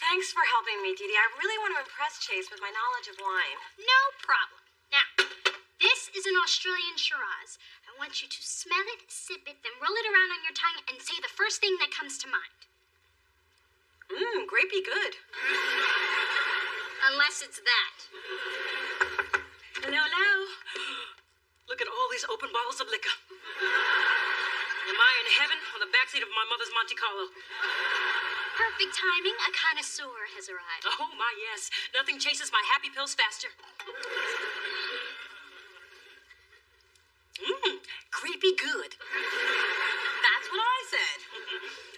Thanks for helping me, Dee Dee. I really want to impress Chase with my knowledge of wine. No problem. Now, this is an Australian Shiraz. I want you to smell it, sip it, then roll it around on your tongue and say the first thing that comes to mind. Grapey good. Unless it's that. Hello, hello. Look at all these open bottles of liquor. Am I in heaven or the backseat of my mother's Monte Carlo? Perfect timing. A connoisseur has arrived. Oh, my, yes. Nothing chases my happy pills faster. Creepy good. That's what I said.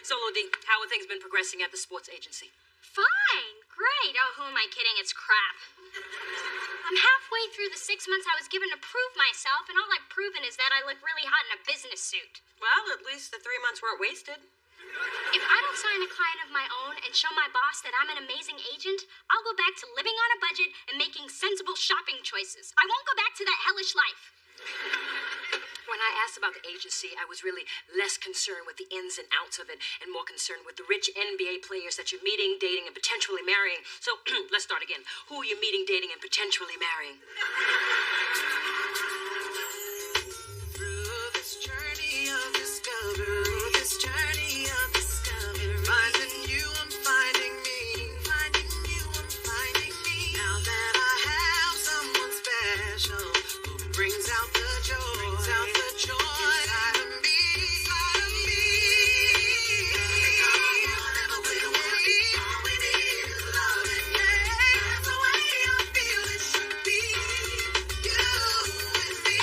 Solo D, how have things been progressing at the sports agency? Fine. Great. Oh, who am I kidding? It's crap. I'm halfway through the 6 months I was given to prove myself, and all I've proven is that I look really hot in a business suit. Well, at least the 3 months weren't wasted. If I don't sign a client of my own and show my boss that I'm an amazing agent, I'll go back to living on a budget and making sensible shopping choices. I won't go back to that hellish life. When I asked about the agency, I was really less concerned with the ins and outs of it and more concerned with the rich NBA players that you're meeting, dating, and potentially marrying. So, let's start again. Who are you meeting, dating, and potentially marrying? Through this journey of discovery, finding you, I'm finding me. Finding you, I'm finding me. Now that I have someone special who brings out the joy, inside of me. Whatever we want, all we need is love. That's the way I feel it should be. You and me.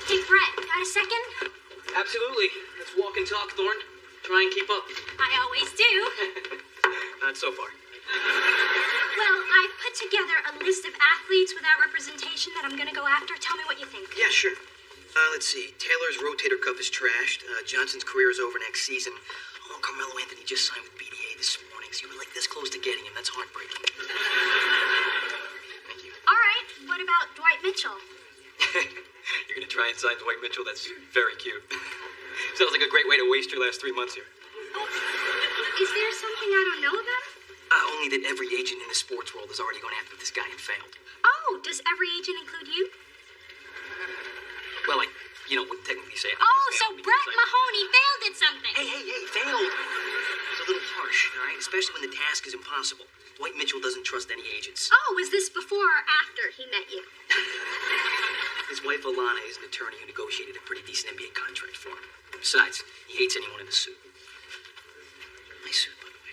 Hey, Brett, got a second? Absolutely. Let's walk and talk, Thorn. Try and keep up. I always do. Not so far. Well, I put together a list of athletes without representation that I'm going to go after. Tell me what you think. Yeah, sure. Let's see. Taylor's rotator cuff is trashed. Johnson's career is over next season. Oh, Carmelo Anthony just signed with BDA this morning, so you were like this close to getting him. That's heartbreaking. Thank you. All right, what about Dwight Mitchell? You're going to try and sign Dwight Mitchell? That's very cute. Sounds like a great way to waste your last 3 months here. Oh, is there something I don't know about him? Only that every agent in the sports world has already gone after this guy and failed. Oh, does every agent include you? Well, wouldn't technically say it. Oh, so Brett Mahoney failed at something. Hey, failed. It's a little harsh, all right? Especially when the task is impossible. Dwight Mitchell doesn't trust any agents. Oh, was this before or after he met you? His wife, Alana, is an attorney who negotiated a pretty decent NBA contract for him. Besides, he hates anyone in a suit. Nice suit, by the way.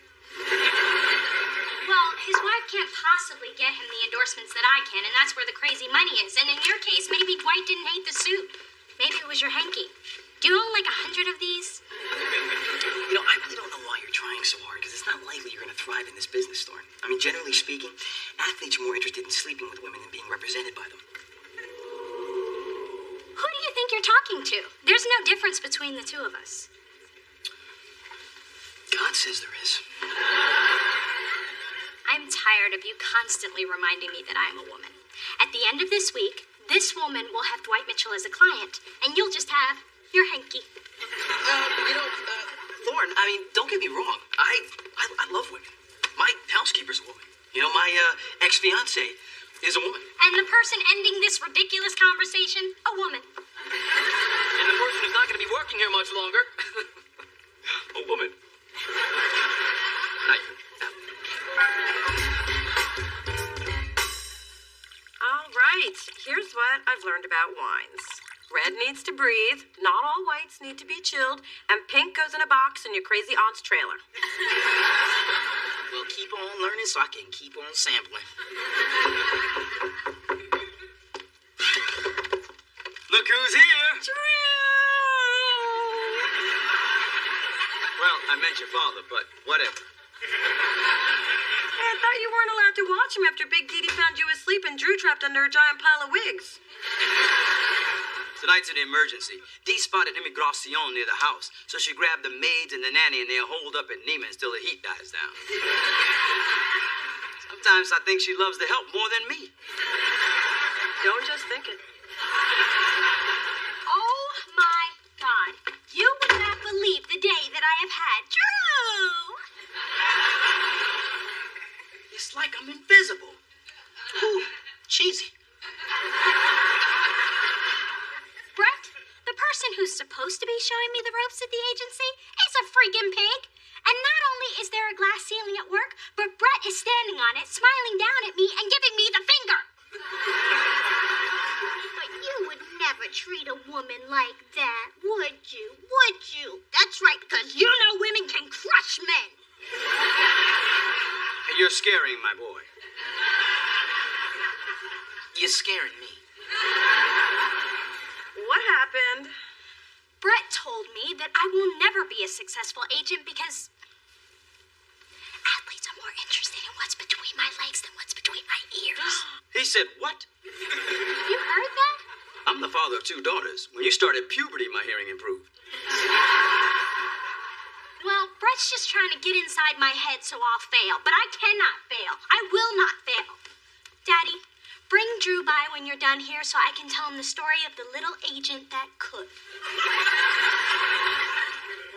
Well, his wife can't possibly get him the endorsements that I can, and that's where the crazy money is. And in your case, maybe Dwight didn't hate the suit. Maybe it was your hanky. Do you own like 100 of these? I really don't know why you're trying so hard, because it's not likely you're going to thrive in this business, Thorne. I mean, generally speaking, athletes are more interested in sleeping with women than being represented by them. Who do you think you're talking to? There's no difference between the two of us. God says there is. I'm tired of you constantly reminding me that I am a woman. At the end of this week, this woman will have Dwight Mitchell as a client, and you'll just have your hanky. Thorne, I mean, don't get me wrong. I love women. My housekeeper's a woman. My ex-fiance is a woman. And the person ending this ridiculous conversation, a woman. And the person who's not going to be working here much longer, a woman. All right, here's what I've learned about wines. Red needs to breathe, not all whites need to be chilled, and pink goes in a box in your crazy aunt's trailer. Well, keep on learning so I can keep on sampling. Look who's here. Well, I meant your father, but whatever. I thought you weren't allowed to watch him after Big Dee Dee found you asleep and Drew trapped under a giant pile of wigs. Tonight's an emergency. Dee spotted immigration near the house, so she grabbed the maids and the nanny and they're holed up at Neiman's till the heat dies down. Sometimes I think she loves the help more than me. Don't just think it. Oh my God. You would not believe the day that I have had. Drew! It's like I'm invisible. Ooh, cheesy. Brett, the person who's supposed to be showing me the ropes at the agency is a freaking pig. And not only is there a glass ceiling at work, but Brett is standing on it, smiling down at me and giving me the finger. But you would never treat a woman like that, would you? Would you? That's right, because you know women can crush men. Hey, you're scaring my boy. You're scaring me. What happened? Brett told me that I will never be a successful agent because athletes are more interested in what's between my legs than what's between my ears. He said what? You heard that? I'm the father of 2 daughters. When you started puberty, my hearing improved. Well, Brett's just trying to get inside my head so I'll fail, but I cannot fail. I will not fail. Daddy, bring Drew by when you're done here so I can tell him the story of the little agent that could.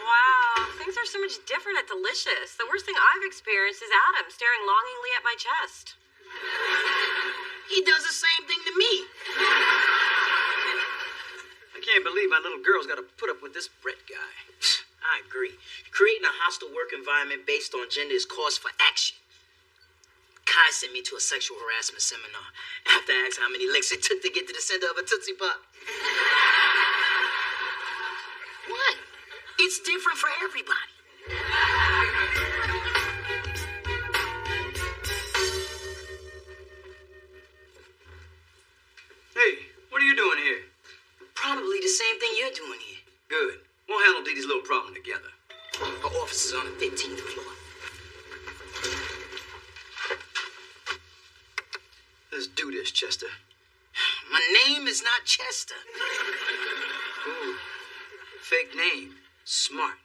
Wow, things are so much different at Delicious. The worst thing I've experienced is Adam staring longingly at my chest. He does the same thing to me. I can't believe my little girl's got to put up with this Brett guy. I agree. Creating a hostile work environment based on gender is cause for action. Kai sent me to a sexual harassment seminar. I have to ask how many licks it took to get to the center of a Tootsie Pop. What? It's different for everybody. Hey, what are you doing here? Probably the same thing you're doing here. Good. We'll handle Dee Dee's little problem together. Our office is on the 15th floor. Let's do this, Chester. My name is not Chester. Ooh, fake name. Smart.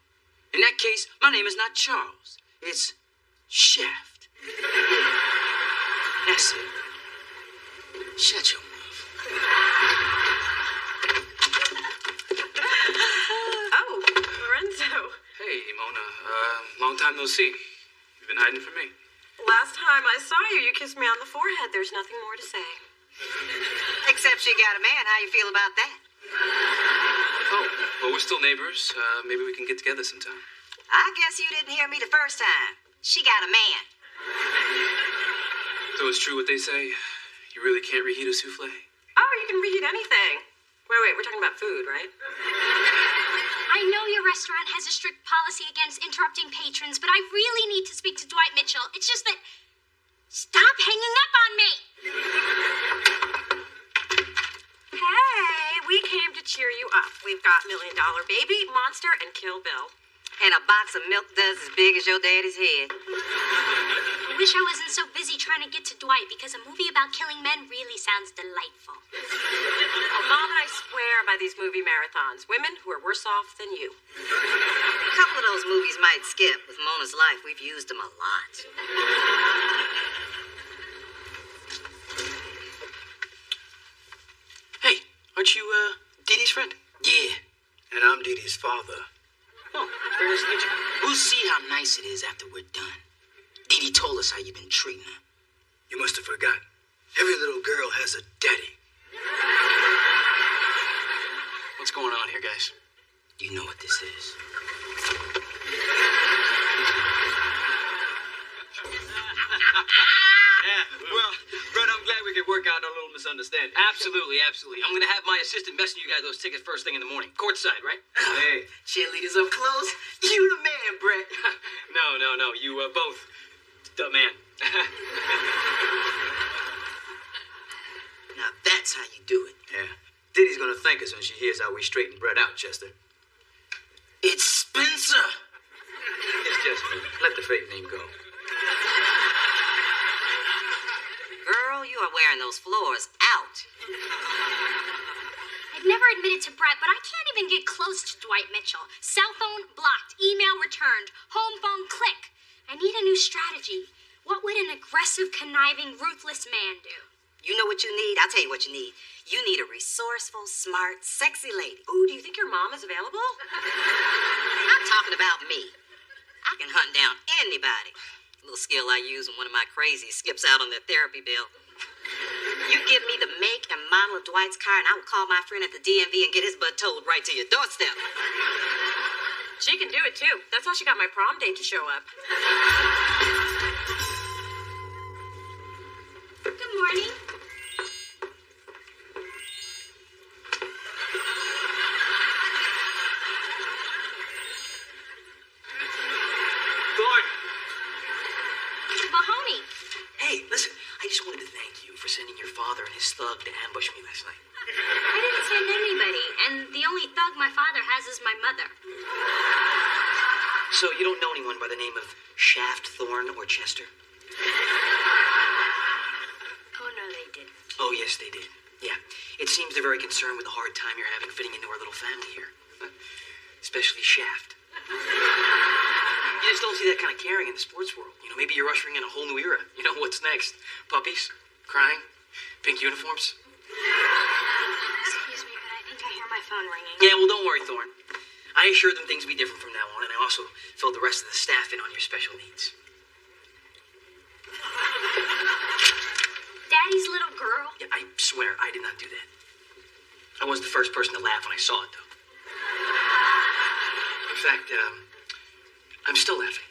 In that case, my name is not Charles. It's Shaft. That's it. Shut your mouth. Oh, Lorenzo. Hey, Mona. Long time no see. You've been hiding from me. Last time I saw you, you kissed me on the forehead. There's nothing more to say. Except she got a man. How you feel about that? Oh, well, we're still neighbors. Maybe we can get together sometime. I guess you didn't hear me the first time. She got a man. So it's true what they say? You really can't reheat a souffle? Oh, you can reheat anything. Wait, we're talking about food, right? I know your restaurant has a strict policy against interrupting patrons, but I really need to speak to Dwight Mitchell. It's just that... Stop hanging up on me! Hey, we came to cheer you up. We've got $1 Million Baby, Monster, and Kill Bill. And a box of milk does as big as your daddy's head. I wish I wasn't so busy trying to get to Dwight because a movie about killing men really sounds delightful. Oh, Mom and I swear by these movie marathons. Women who are worse off than you. A couple of those movies might skip. With Mona's life, we've used them a lot. Hey, aren't you, Dee Dee's friend? Yeah, and I'm Dee Dee's father. Oh, very nice to meet you. We'll see how nice it is after we're done. Dee Dee told us how you've been treating her. You must have forgot. Every little girl has a daddy. What's going on here, guys? You know what this is. Well, Brett, I'm glad we could work out our little misunderstanding. Absolutely. I'm gonna have my assistant messing you guys those tickets first thing in the morning. Courtside, right? Hey. Cheerleaders up close. You the man, Brett. No. You both. The man. Now that's how you do it. Yeah. Dee Dee's gonna thank us when she hears how we straighten Brett out, Chester. It's Spencer. It's just me. Let the fake name go. Girl, you are wearing those floors out. I've never admitted to Brett, but I can't even get close to Dwight Mitchell. Cell phone blocked, email returned, home phone click. I need a new strategy. What would an aggressive, conniving, ruthless man do? You know what you need? I'll tell you what you need. You need a resourceful, smart, sexy lady. Ooh, do you think your mom is available? I'm talking about me. I can hunt down anybody. A little skill I use when one of my crazies skips out on their therapy bill. You give me the make and model of Dwight's car, and I will call my friend at the DMV and get his butt towed right to your doorstep. She can do it, too. That's how she got my prom date to show up. Good morning. Thorne! Mahoney. Hey, listen, I just wanted to thank you for sending your father and his thug to ambush me last night. I didn't send anybody, and the only thug my father has is my mother. So you don't know anyone by the name of Shaft, Thorne, or Chester? Oh, no, they didn't. Oh, yes, they did. Yeah. It seems they're very concerned with the hard time you're having fitting into our little family here. Especially Shaft. You just don't see that kind of caring in the sports world. You know, maybe you're ushering in a whole new era. You know, what's next? Puppies? Crying? Pink uniforms? Excuse me, but I think I hear my phone ringing. Yeah, well, don't worry, Thorne. I assured them things would be different from now on, and I also filled the rest of the staff in on your special needs. Daddy's little girl? Yeah, I swear I did not do that. I was the first person to laugh when I saw it, though. In fact, I'm still laughing.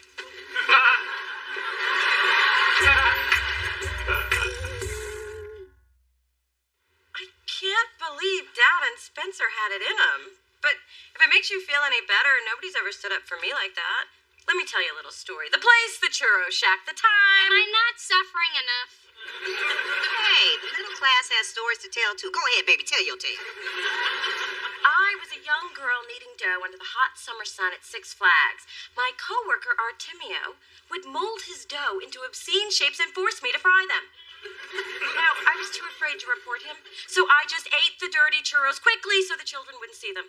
I can't believe Dad and Spencer had it in them. But if it makes you feel any better, nobody's ever stood up for me like that. Let me tell you a little story. The place, the churro shack, the time. Am I not suffering enough? Hey, the middle class has stories to tell, too. Go ahead, baby, tell your tale. I was a young girl kneading dough under the hot summer sun at Six Flags. My coworker, Artemio, would mold his dough into obscene shapes and force me to fry them. Now, I was too afraid to report him, so I just ate the dirty churros quickly so the children wouldn't see them.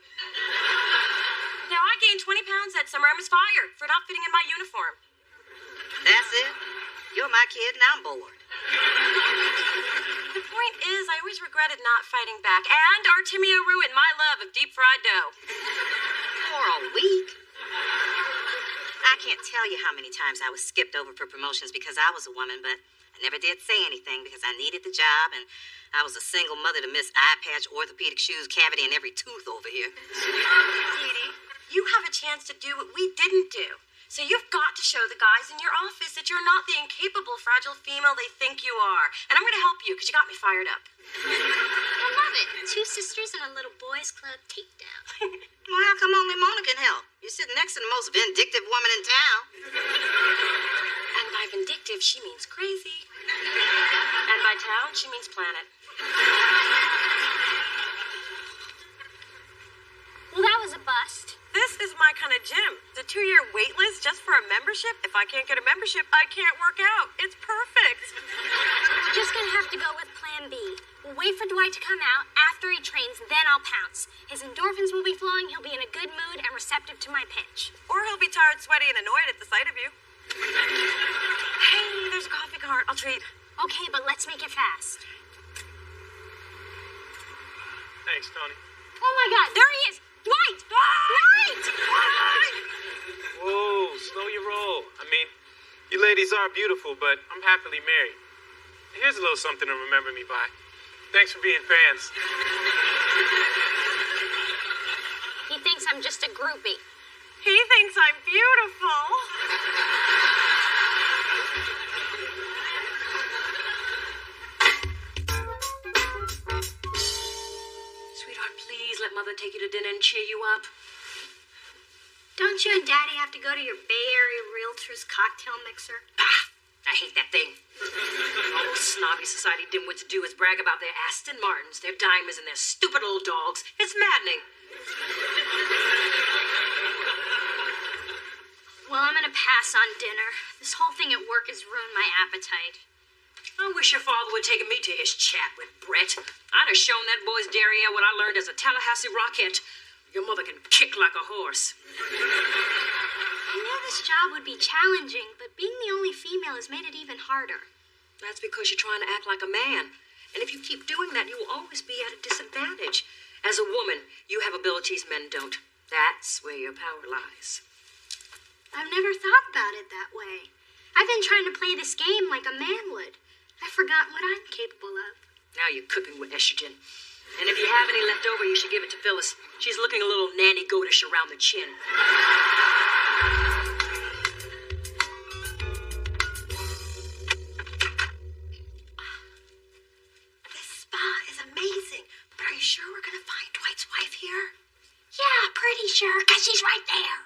Now, I gained 20 pounds that summer and was fired for not fitting in my uniform. That's it. You're my kid, and I'm bored. The point is, I always regretted not fighting back, and Artemio ruined my love of deep-fried dough. For a week? I can't tell you how many times I was skipped over for promotions because I was a woman, but I never did say anything because I needed the job, and I was a single mother to miss eye patch, orthopedic shoes, cavity, and every tooth over here. Edie, you have a chance to do what we didn't do. So you've got to show the guys in your office that you're not the incapable, fragile female they think you are. And I'm going to help you because you got me fired up. I love it. Two sisters and a little boys club takedown. Well, how come only Mona can help? You're sitting next to the most vindictive woman in town. And by vindictive, she means crazy. And by town, she means planet. Well, that was a bust. This is my kind of gym. The 2-year wait list just for a membership. If I can't get a membership, I can't work out. It's perfect. We're just gonna have to go with plan B. We'll wait for Dwight to come out. After he trains, then I'll pounce. His endorphins will be flowing, he'll be in a good mood and receptive to my pitch. Or he'll be tired, sweaty, and annoyed at the sight of you. Hey, there's a coffee cart. I'll treat. Okay, but let's make it fast. Thanks, Tony. Oh my God, there he is! Dwight! Dwight! Whoa, slow your roll. I mean, you ladies are beautiful, but I'm happily married. Here's a little something to remember me by. Thanks for being fans. He thinks I'm just a groupie. He thinks I'm beautiful. Sweetheart, please let Mother take you to dinner and cheer you up. Don't you and Daddy have to go to your Bay Area Realtors cocktail mixer? Ah, I hate that thing. All those snobby society dimwits do is brag about their Aston Martins, their diamonds, and their stupid old dogs. It's maddening. Well, I'm gonna pass on dinner. This whole thing at work has ruined my appetite. I wish your father would have taken me to his chat with Brett. I'd have shown that boy's derriere what I learned as a Tallahassee Rockette. Your mother can kick like a horse. I knew this job would be challenging, but being the only female has made it even harder. That's because you're trying to act like a man. And if you keep doing that, you will always be at a disadvantage. As a woman, you have abilities men don't. That's where your power lies. I've never thought about it that way. I've been trying to play this game like a man would. I've forgotten what I'm capable of. Now you're cooking with estrogen. And if you have any left over, you should give it to Phyllis. She's looking a little nanny-goatish around the chin. This spa is amazing. But are you sure we're going to find Dwight's wife here? Yeah, pretty sure, because she's right there.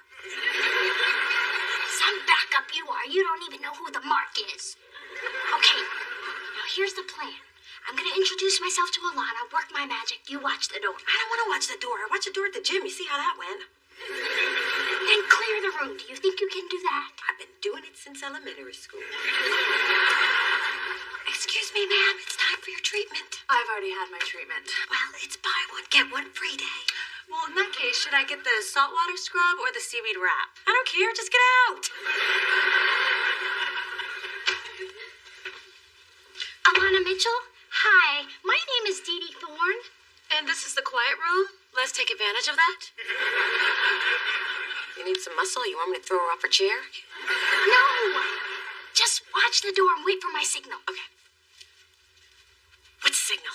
Some backup you are. You don't even know who the mark is. Okay, now here's the plan. I'm going to introduce myself to Alana, work my magic. You watch the door. I don't want to watch the door. I watched the door at the gym. You see how that went? Then clear the room. Do you think you can do that? I've been doing it since elementary school. Excuse me, ma'am. It's time for your treatment. I've already had my treatment. Well, it's buy one, get one free day. Well, in that case, should I get the saltwater scrub or the seaweed wrap? I don't care. Just get out. Alana Mitchell? Hi, my name is Dee Dee Thorne. And this is the quiet room? Let's take advantage of that. You need some muscle? You want me to throw her off her chair? No! Just watch the door and wait for my signal. Okay. What's the signal?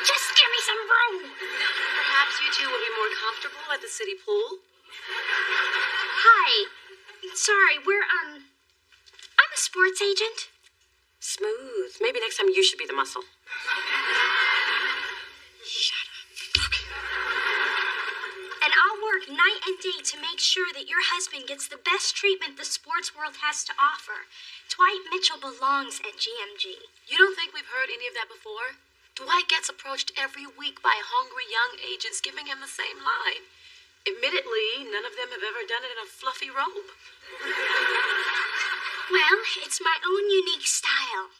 Just give me some room! Perhaps you two will be more comfortable at the city pool? Hi. Sorry, I'm a sports agent. Smooth. Maybe next time you should be the muscle. Shut up. Okay. And I'll work night and day to make sure that your husband gets the best treatment the sports world has to offer. Dwight Mitchell belongs at GMG. You don't think we've heard any of that before? Dwight gets approached every week by hungry young agents giving him the same line. Admittedly, none of them have ever done it in a fluffy robe. Well, it's my own unique style.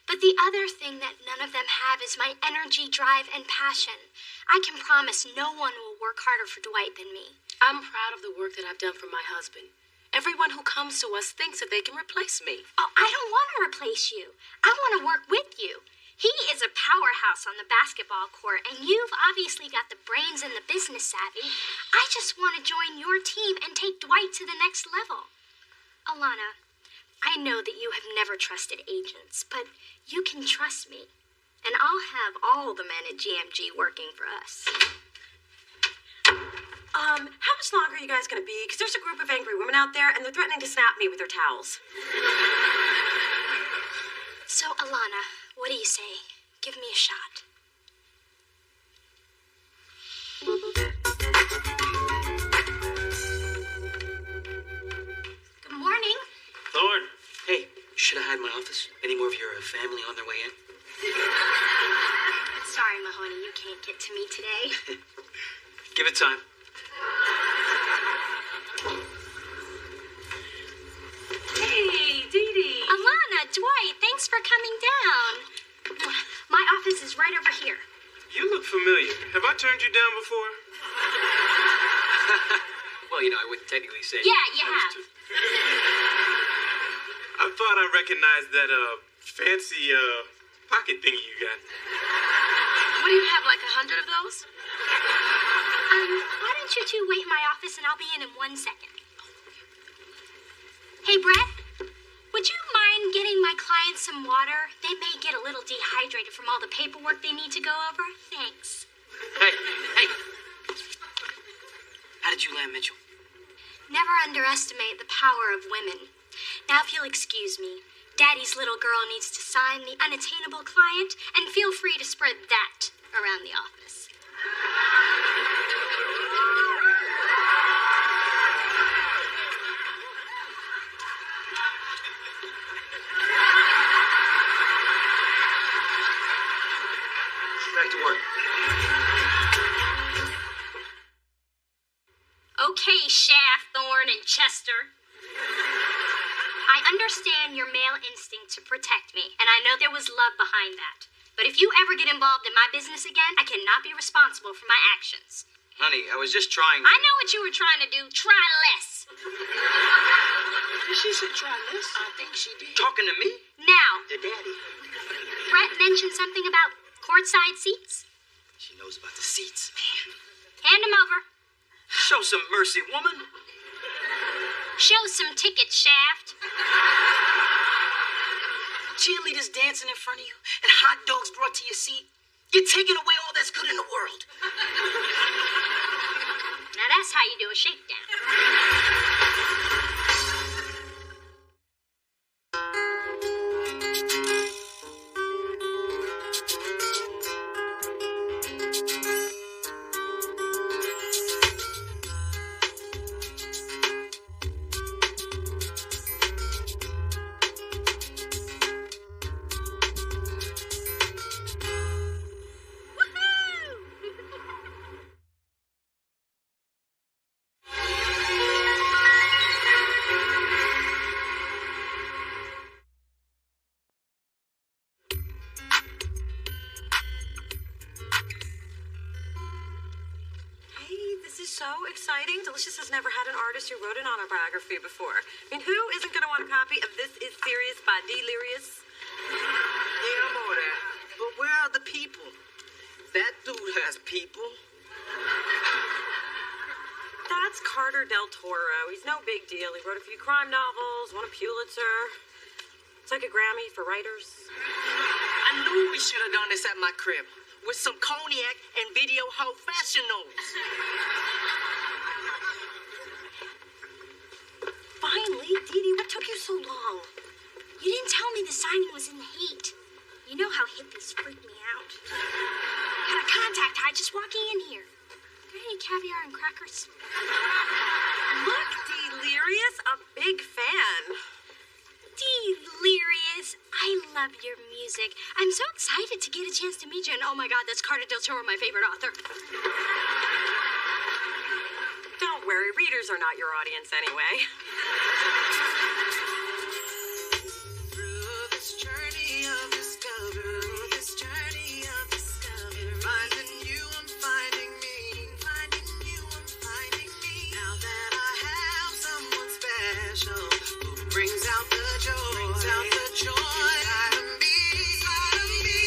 But the other thing that none of them have is my energy, drive, and passion. I can promise no one will work harder for Dwight than me. I'm proud of the work that I've done for my husband. Everyone who comes to us thinks that they can replace me. Oh, I don't want to replace you. I want to work with you. He is a powerhouse on the basketball court, and you've obviously got the brains and the business savvy. I just want to join your team and take Dwight to the next level. Alana, I know that you have never trusted agents, but you can trust me. And I'll have all the men at GMG working for us. How much longer are you guys going to be? Because there's a group of angry women out there, and they're threatening to snap me with their towels. So, Alana, what do you say? Give me a shot. Good morning. Thorne. Hey, should I hide my office? Any more of your family on their way in? Sorry, Mahoney, you can't get to me today. Give it time. Hey, Dee Dee. Alana, Dwight, thanks for coming down. My office is right over here. You look familiar. Have I turned you down before? Well, you know, I wouldn't technically say. Yeah, you have. I thought I recognized that fancy pocket thingy you got. What do you have, like 100 of those? Why don't you two wait in my office and I'll be in 1 second. Hey, Brett, would you mind getting my clients some water? They may get a little dehydrated from all the paperwork they need to go over. Thanks. Hey. How did you land Mitchell? Never underestimate the power of women. Now, if you'll excuse me, Daddy's little girl needs to sign the unattainable client, and feel free to spread that around the office. Back to work. Okay, Shaft, Thorne, and Chester. I understand your male instinct to protect me, and I know there was love behind that. But if you ever get involved in my business again, I cannot be responsible for my actions. Honey, I was just trying. I know what you were trying to do. Try less. Did she say try less? I think she did. Talking to me? Now, To Daddy. Brett mentioned something about Courtside seats? She knows about the seats. Hand them over. Show some mercy, woman. Show some tickets, Shaft. Cheerleaders dancing in front of you and hot dogs brought to your seat. You're taking away all that's good in the world. Now that's how you do a shakedown. So exciting. Delicious has never had an artist who wrote an autobiography before. I mean, who isn't going to want a copy of This Is Serious by Delirious? Yeah, I'm all that. But where are the people? That dude has people. That's Carter Del Toro. He's no big deal. He wrote a few crime novels, won a Pulitzer. It's like a Grammy for writers. I knew we should have done this at my crib. With some cognac and video hoe fashion notes. Finally, Dee Dee, what took you so long? You didn't tell me the signing was in the heat. You know how hippies freak me out. Got a contact high just walking in here. Got any caviar and crackers? Look, Delirious, a big fan. Delirious. I love your music. I'm so excited to get a chance to meet you. And oh my God, that's Carter Del Toro, my favorite author. Don't worry, readers are not your audience anyway. Through this journey of discovery, finding you, I'm finding me, finding you, I'm finding me. Now that I have someone special who brings out the joy, inside of me, inside of me.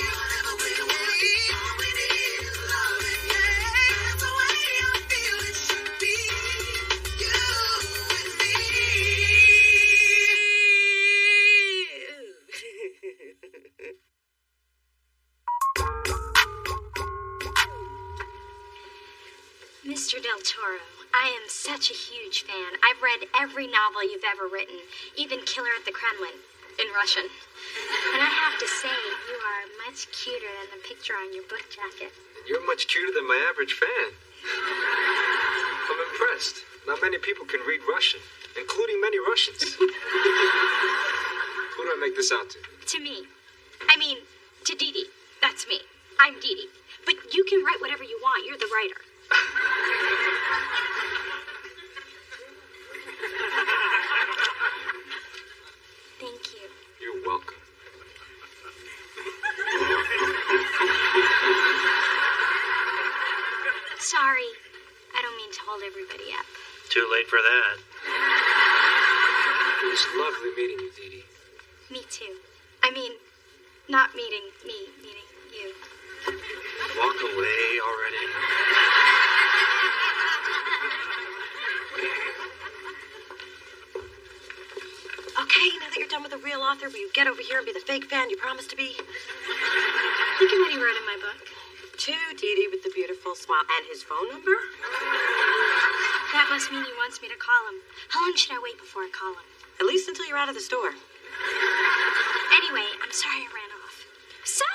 Whatever we want, all we need is love, yeah. That's the way I feel it should be. You and me. Mr. Del Toro, I am such a huge fan. I've read every novel you've ever written, even Killer at the Kremlin, in Russian. And I have to say, you are much cuter than the picture on your book jacket. You're much cuter than my average fan. I'm impressed. Not many people can read Russian, including many Russians. Who do I make this out to? To me. I mean, to Dee Dee. That's me. I'm Dee Dee. But you can write whatever you want. You're the writer. Thank you. You're welcome. Sorry. I don't mean to hold everybody up. Too late for that. It was lovely meeting you, Dee Dee. Me too. I mean, not meeting me, meeting you. Walk away already. Okay, now that you're done with the real author, will you get over here and be the fake fan you promised to be? Look at what he wrote in my book. To Dee Dee with the beautiful smile and his phone number? That must mean he wants me to call him. How long should I wait before I call him? At least until you're out of the store. Anyway, I'm sorry I ran off. So,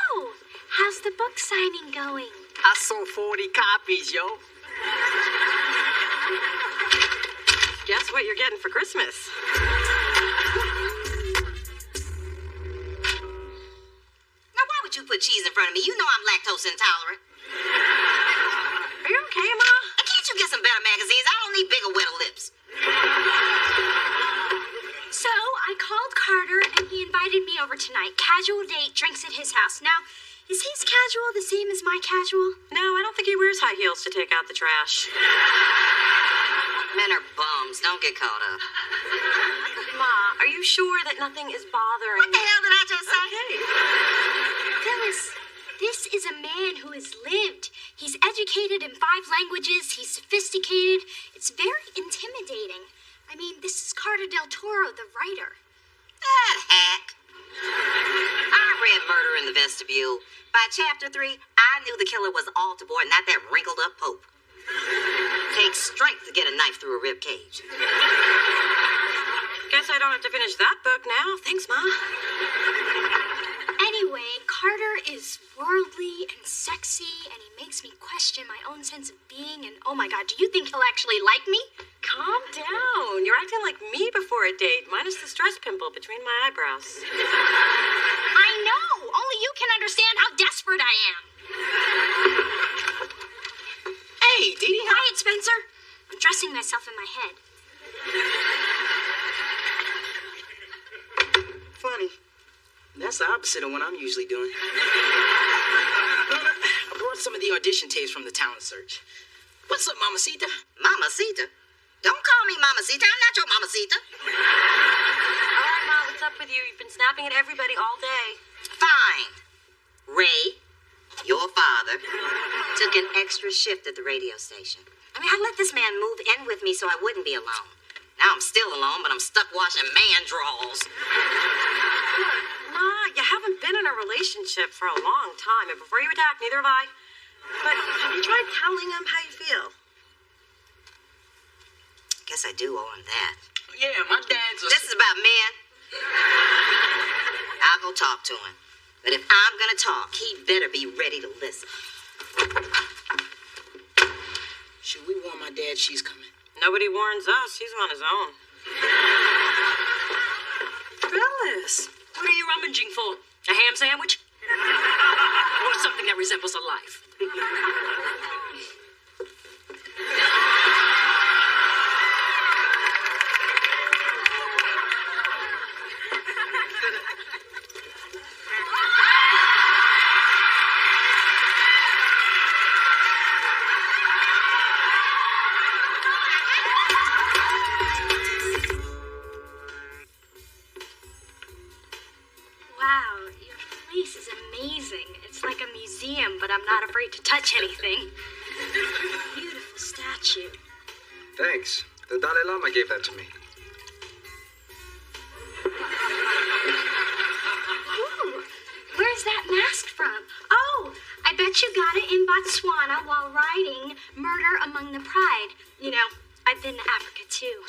how's the book signing going? I sold 40 copies, yo. Guess what you're getting for Christmas? Now, why would you put cheese in front of me? You know I'm lactose intolerant. Are you okay, Ma? And can't you get some better magazines? I don't need bigger, wetter lips. So, I called Carter and he invited me over tonight. Casual date, drinks at his house. Now, is his casual the same as my casual? No, I don't think he wears high heels to take out the trash. Men are bums. Don't get caught up. Ma, are you sure that nothing is bothering? What the hell did I just say? Okay. Phyllis, this is a man who has lived. He's educated in 5 languages. He's sophisticated. It's very intimidating. I mean, this is Carter Del Toro, the writer. That hack. I read Murder in the Vestibule. By chapter 3, I knew the killer was Altamore, not that wrinkled up Pope. Takes strength to get a knife through a rib cage. Guess I don't have to finish that book now. Thanks, Ma. Anyway, Carter is worldly and sexy, and he makes me question my own sense of being. And oh my God, do you think he'll actually like me? Calm down. You're acting like me before a date, minus the stress pimple between my eyebrows. I know. Only you can understand how desperate I am. Hey, Dee Dee, Quiet, Spencer. I'm dressing myself in my head. funny. That's the opposite of what I'm usually doing. I brought some of the audition tapes from the talent search. What's up, Mamacita? Mamacita? Don't call me Mamacita. I'm not your Mamacita. All right, Ma, what's up with you? You've been snapping at everybody all day. Fine. Ray, your father, took an extra shift at the radio station. I mean, I let this man move in with me so I wouldn't be alone. Now I'm still alone, but I'm stuck washing man drawers. Ma, you haven't been in a relationship for a long time, and before you attack, neither have I. But have you tried telling him how you feel? Guess I do owe him that. Yeah, my dad's a... This is about men. I'll go talk to him. But if I'm gonna talk, he better be ready to listen. Should we warn my dad she's coming? Nobody warns us. He's on his own. Phyllis, what are you rummaging for? A ham sandwich? Or something that resembles a life? Wow, your place is amazing. It's like a museum, but I'm not afraid to touch anything. Beautiful statue. Thanks. The Dalai Lama gave that to me. Ooh, where's that mask from? Oh, I bet you got it in Botswana while riding Murder Among the Pride. You know, I've been to Africa too.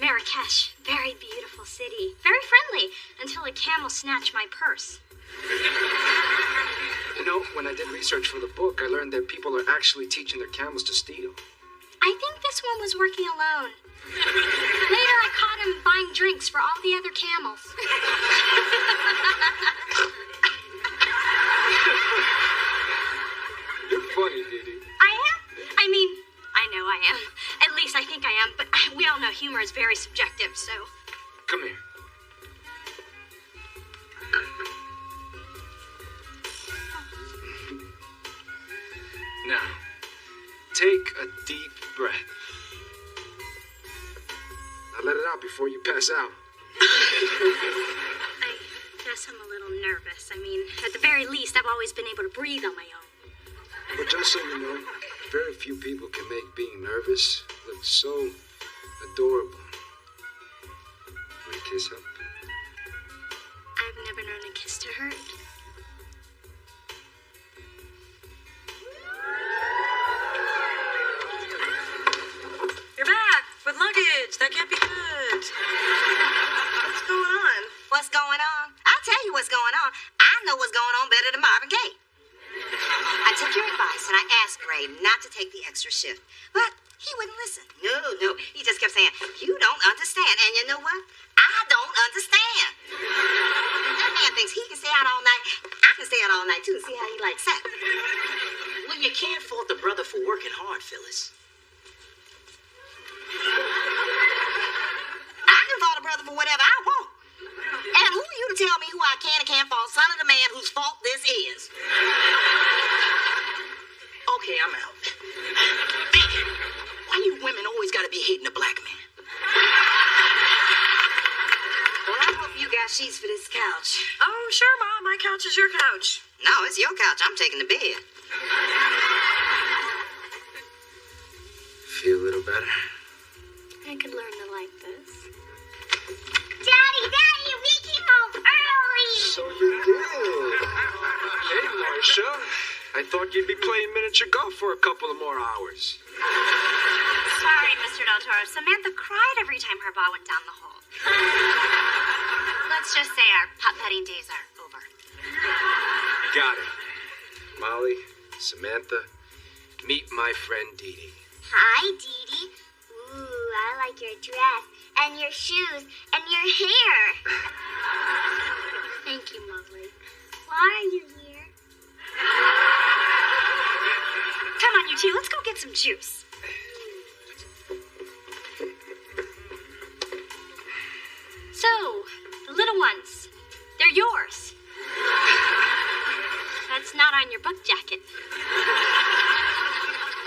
Marrakesh, very beautiful city. Very friendly, until a camel snatched my purse. You know, when I did research for the book, I learned that people are actually teaching their camels to steal. I think this one was working alone. Later, I caught him buying drinks for all the other camels. You're funny, Didi. I am? I mean, I know I am. At least I think I am, but we all know humor is very subjective, so... Come here. Now, take a deep breath. Now let it out before you pass out. I guess I'm a little nervous. I mean, at the very least, I've always been able to breathe on my own. But just so you know, very few people can make being nervous look so adorable. Will you kiss up? I've never known a kiss to hurt. You're back with luggage. That can't be good. What's going on? What's going on? I'll tell you what's going on. I know what's going on better than Marvin Gaye. I took your advice and I asked Ray not to take the extra shift, but he wouldn't listen. No. He just kept saying, "You don't understand." And you know what? I don't understand. That man thinks he can stay out all night. I can stay out all night too and see how he likes that. Well, you can't fault the brother for working hard, Phyllis. I can fault a brother for whatever I want. And who are you to tell me who I can and can't fault, son of the man whose fault this is? Okay, I'm out. Why you women always gotta be hating a black man? got sheets for this couch. Oh, sure, Mom. My couch is your couch. No, it's your couch. I'm taking the bed. Feel a little better? I could learn to like this. Daddy, we came home early. So you did. Hey, Marcia. I thought you'd be playing miniature golf for a couple of more hours. Sorry, Mr. Del Toro. Samantha cried every time her ball went down the hole. Let's just say our putt-putting days are over. Got it. Molly, Samantha, meet my friend Dee Dee. Hi, Dee Dee. Ooh, I like your dress and your shoes and your hair. Thank you, Molly. Why are you here? Come on, you two. Let's go get some juice. So, the little ones, they're yours. That's not on your book jacket.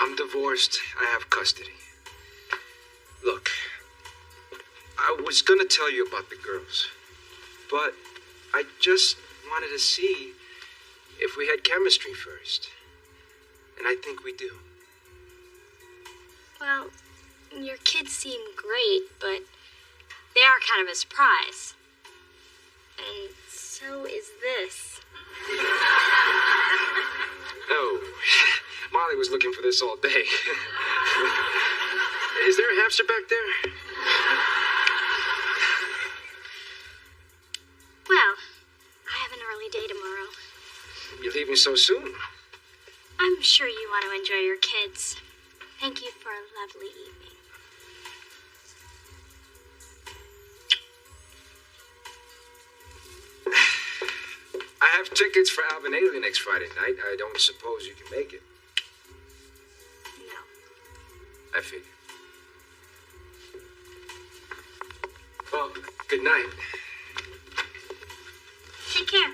I'm divorced. I have custody. Look, I was gonna tell you about the girls, but I just wanted to see if we had chemistry first. And I think we do. Well, your kids seem great, but they are kind of a surprise. And so is this. Oh, Molly was looking for this all day. Is there a hamster back there? Well, I have an early day tomorrow. You're leaving so soon. I'm sure you want to enjoy your kids. Thank you for a lovely evening. I have tickets for Alvinalia next Friday night. I don't suppose you can make it. No. I figured. Well, good night. Take care.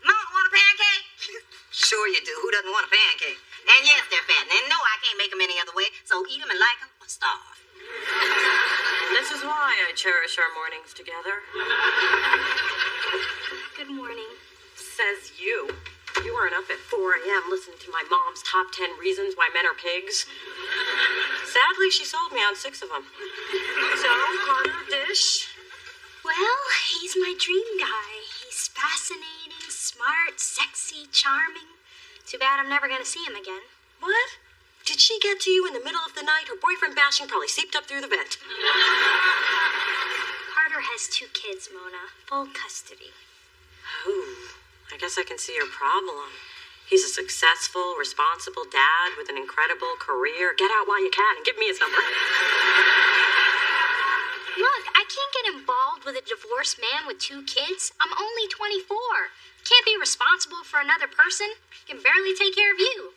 Mom, want a pancake? Sure you do. Who doesn't want a pancake? And yes, they're fat. And no, I can't make them any other way. So eat them and like them or starve. This is why I cherish our mornings together. Good morning. Says you. You weren't up at 4 a.m. listening to my mom's top 10 reasons why men are pigs. Sadly, she sold me on 6 of them. So, Carter, dish. Well, he's my dream guy. He's fascinating, smart, sexy, charming. Too bad I'm never gonna see him again. What? Did she get to you in the middle of the night? Her boyfriend bashing probably seeped up through the vent. Carter has 2 kids, Mona. Full custody. Ooh, I guess I can see your problem. He's a successful, responsible dad with an incredible career. Get out while you can and give me his number. Look, I can't get involved with a divorced man with 2 kids. I'm only 24. Can't be responsible for another person. Can barely take care of you.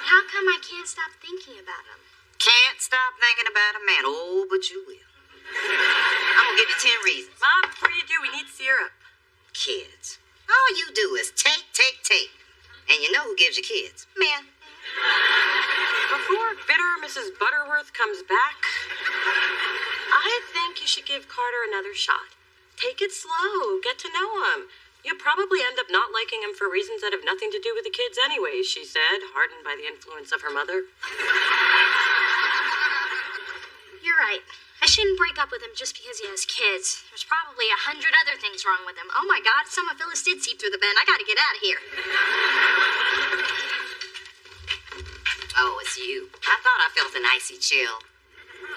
How come I can't stop thinking about him? Can't stop thinking about a man. Oh, but you will. I'm gonna give you 10 reasons. Mom, before you do, we need syrup. Kids. All you do is take. And you know who gives you kids? Men. Before bitter Mrs. Butterworth comes back, I think you should give Carter another shot. Take it slow. Get to know him. You'll probably end up not liking him for reasons that have nothing to do with the kids anyways, she said, hardened by the influence of her mother. You're right. I shouldn't break up with him just because he has kids. There's probably 100 other things wrong with him. Oh my God, some of Phyllis did seep through the vent. I gotta get out of here. Oh, it's you. I thought I felt an icy chill.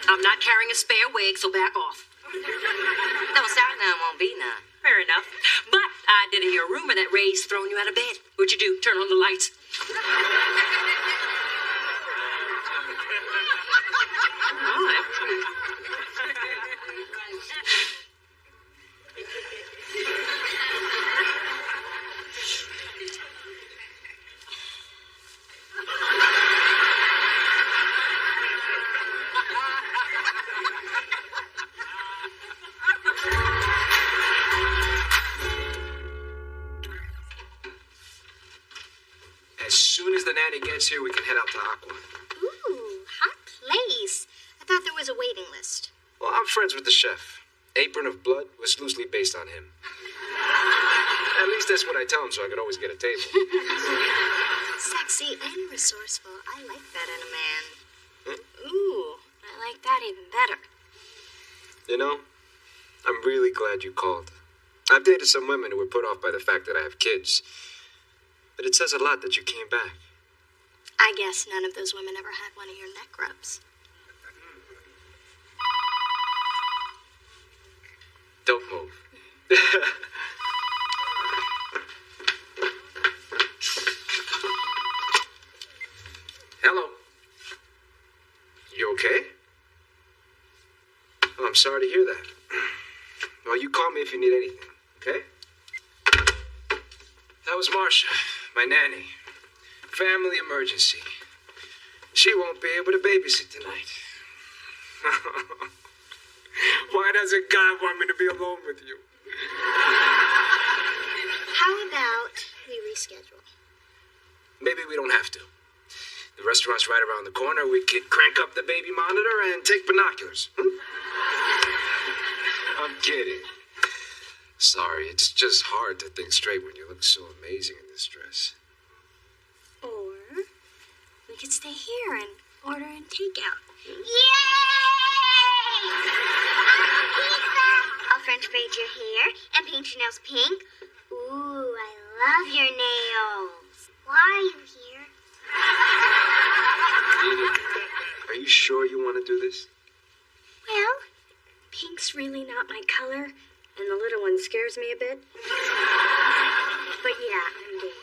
I'm not carrying a spare wig, so back off. Don't start none, won't be none. Fair enough. But I did hear a rumor that Ray's thrown you out of bed. What'd you do? Turn on the lights? Nanny gets here, we can head out to Aqua. Ooh, hot place. I thought there was a waiting list. Well, I'm friends with the chef. Apron of Blood was loosely based on him. At least that's what I tell him, so I could always get a table. Sexy and resourceful. I like that in a man. Ooh, I like that even better. You know, I'm really glad you called. I've dated some women who were put off by the fact that I have kids. But it says a lot that you came back. I guess none of those women ever had one of your neck rubs. Don't move. Hello. You okay? Oh, I'm sorry to hear that. Well, you call me if you need anything, okay? That was Marcia, my nanny. Family emergency. She won't be able to babysit tonight. Why doesn't God want me to be alone with you? How about we reschedule? Maybe we don't have to. The restaurant's right around the corner. We could crank up the baby monitor and take binoculars. I'm kidding. Sorry, it's just hard to think straight when you look so amazing in this dress. Or we could stay here and order in takeout. Yay! Pizza! I'll French braid your hair and paint your nails pink. Ooh, I love your nails. Why are you here? Edith, are you sure you want to do this? Well, pink's really not my color, and the little one scares me a bit. But yeah, I'm game.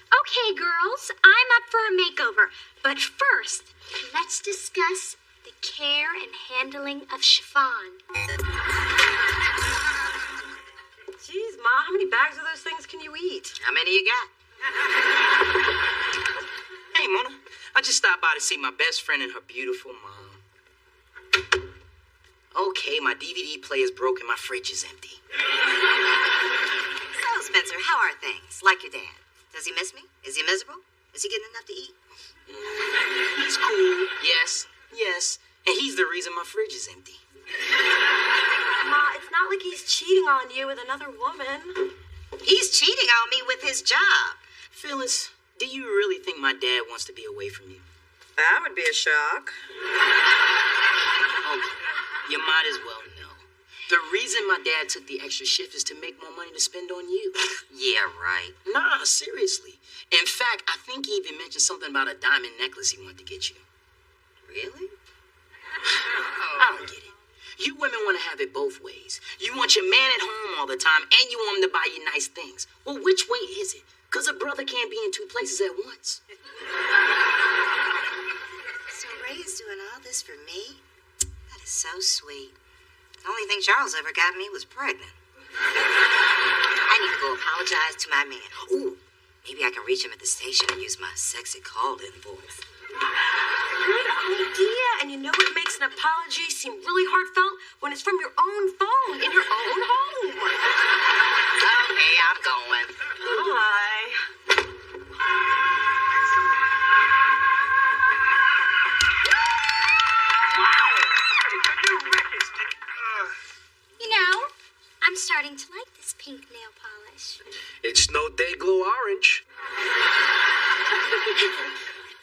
Okay, girls, I'm up for a makeover. But first, let's discuss the care and handling of chiffon. Jeez, Ma, how many bags of those things can you eat? How many you got? Hey, Mona. I just stopped by to see my best friend and her beautiful mom. Okay, my DVD player's broken. My fridge is empty. So, Spencer, how are things? Like your dad? Does he miss me? Is he miserable? Is he getting enough to eat? He's cool. Yes. And he's the reason my fridge is empty. Ma, it's not like he's cheating on you with another woman. He's cheating on me with his job. Phyllis, do you really think my dad wants to be away from you? That would be a shock. Oh, you might as well know. The reason my dad took the extra shift is to make more money to spend on you. Yeah, right. Nah, seriously. In fact, I think he even mentioned something about a diamond necklace he wanted to get you. Really? I don't get it. You women want to have it both ways. You want your man at home all the time, and you want him to buy you nice things. Well, which way is it? Because a brother can't be in two places at once. So Ray is doing all this for me? That is so sweet. The only thing Charles ever got me was pregnant. I need to go apologize to my man. Ooh, maybe I can reach him at the station and use my sexy call-in voice. Good idea. And you know what makes an apology seem really heartfelt? When it's from your own phone in your own home. Okay, I'm going. Bye. You know, I'm starting to like this pink nail polish. It's no day glow orange.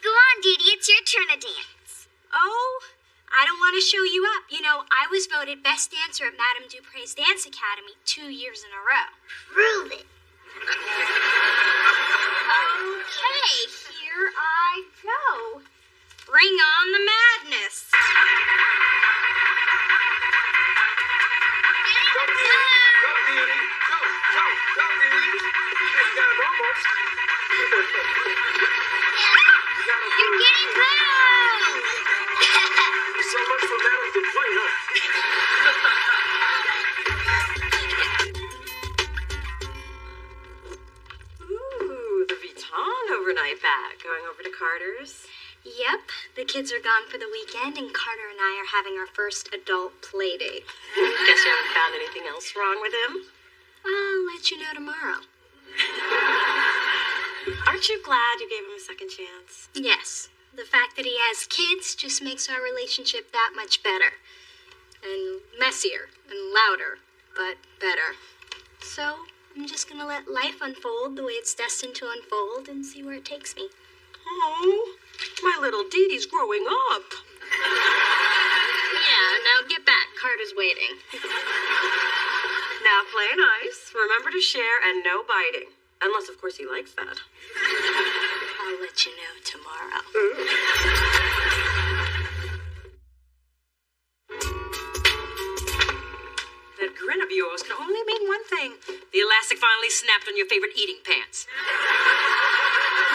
Go on, Dee Dee, it's your turn to dance. Oh, I don't want to show you up. You know, I was voted best dancer at Madame Dupre's Dance Academy 2 years in a row. Prove it. Okay, here I go. Bring on the madness. Go, Dee Dee. Go, Dee Dee. You got him almost. You're getting close. So much for Madame Dupre, huh? Ooh, the Vuitton overnight bag. Going over to Carter's. Yep, the kids are gone for the weekend, and Carter and I are having our first adult play date. Guess you haven't found anything else wrong with him? I'll let you know tomorrow. Aren't you glad you gave him a second chance? Yes. The fact that he has kids just makes our relationship that much better. And messier and louder, but better. So, I'm just gonna let life unfold the way it's destined to unfold and see where it takes me. Oh, my little Dee Dee's growing up. Yeah, now get back. Carter's waiting. Now play nice. Remember to share and no biting. Unless, of course, he likes that. I'll let you know tomorrow. That grin of yours can only mean one thing. The elastic finally snapped on your favorite eating pants.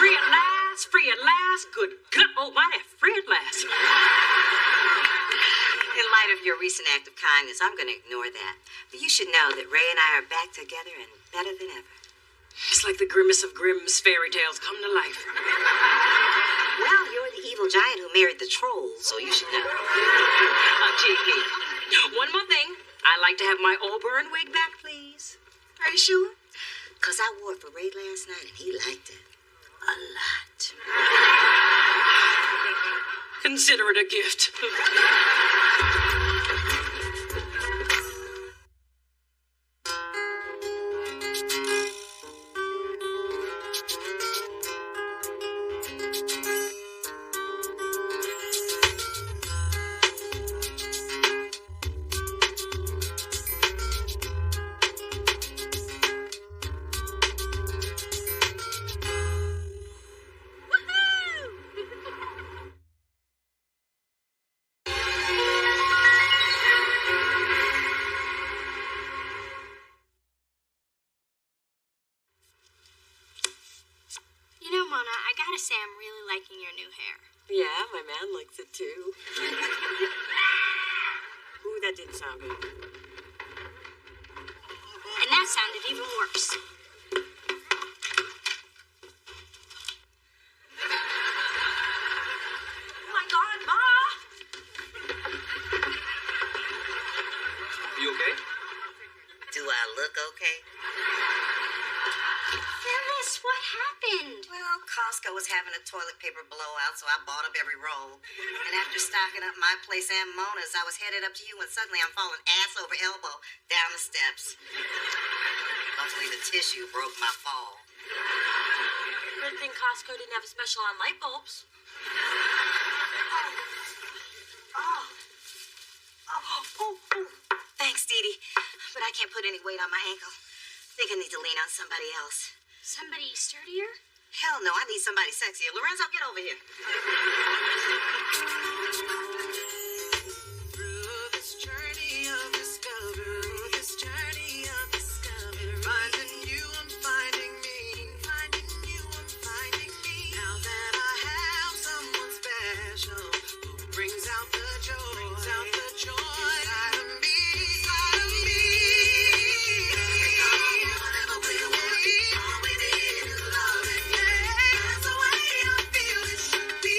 Free at last, free at last. Good God almighty, free at last. In light of your recent act of kindness, I'm going to ignore that. But you should know that Ray and I are back together and better than ever. It's like the grimmest of Grimm's fairy tales come to life. Well, you're the evil giant who married the troll, so you should know. Gee, one more thing. I'd like to have my auburn wig back, please. Are you sure? Because I wore it for Ray last night, and he liked it a lot. Consider it a gift. You know, Mona, I gotta say I'm really liking your new hair. Yeah, my man likes it too. Ooh, that didn't sound good. And that sounded even worse. Oh my God, Ma! You okay? Do I look okay? Phyllis, what happened? Well, Costco was having a toilet paper blowout, so I bought up every roll. And after stocking up my place and Mona's, I was headed up to you when suddenly I'm falling ass over elbow down the steps. Luckily, the tissue broke my fall. Good thing Costco didn't have a special on light bulbs. Thanks, Dee Dee. But I can't put any weight on my ankle. Think I need to lean on somebody else. Somebody sturdier? Hell no, I need somebody sexier. Lorenzo, get over here. Through this journey of discovery, finding you, I'm finding me, finding you, I'm finding me. Now that I have someone special who brings out the joy, inside of me, inside of me. Whatever we want, all we need is love, and yeah, that's the way I feel it should be.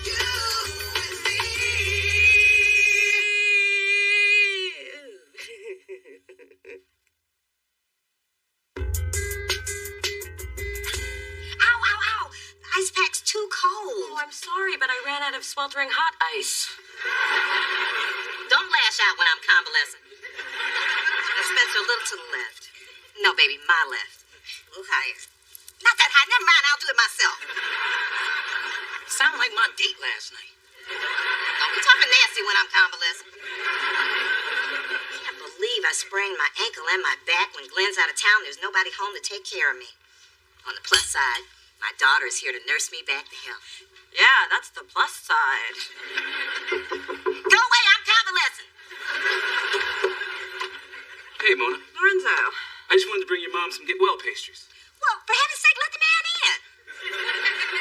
You and me. Ow, ow, ow. The ice pack's too cold. Oh, I'm sorry, but I ran out of sweltering hot ice. Don't lash out when I'm convalescent. Now, Spencer, a little to the left. No, baby, my left. A little higher. Not that high. Never mind. I'll do it myself. Sound like my date last night. Don't be talking nasty when I'm convalescent. I can't believe I sprained my ankle and my back. When Glenn's out of town, there's nobody home to take care of me. On the plus side, my daughter is here to nurse me back to health. Yeah, that's the plus side. Go away. I'm convalescent. Hey, Mona. Lorenzo. I just wanted to bring your mom some get well pastries. Well, for heaven's sake, let the man in.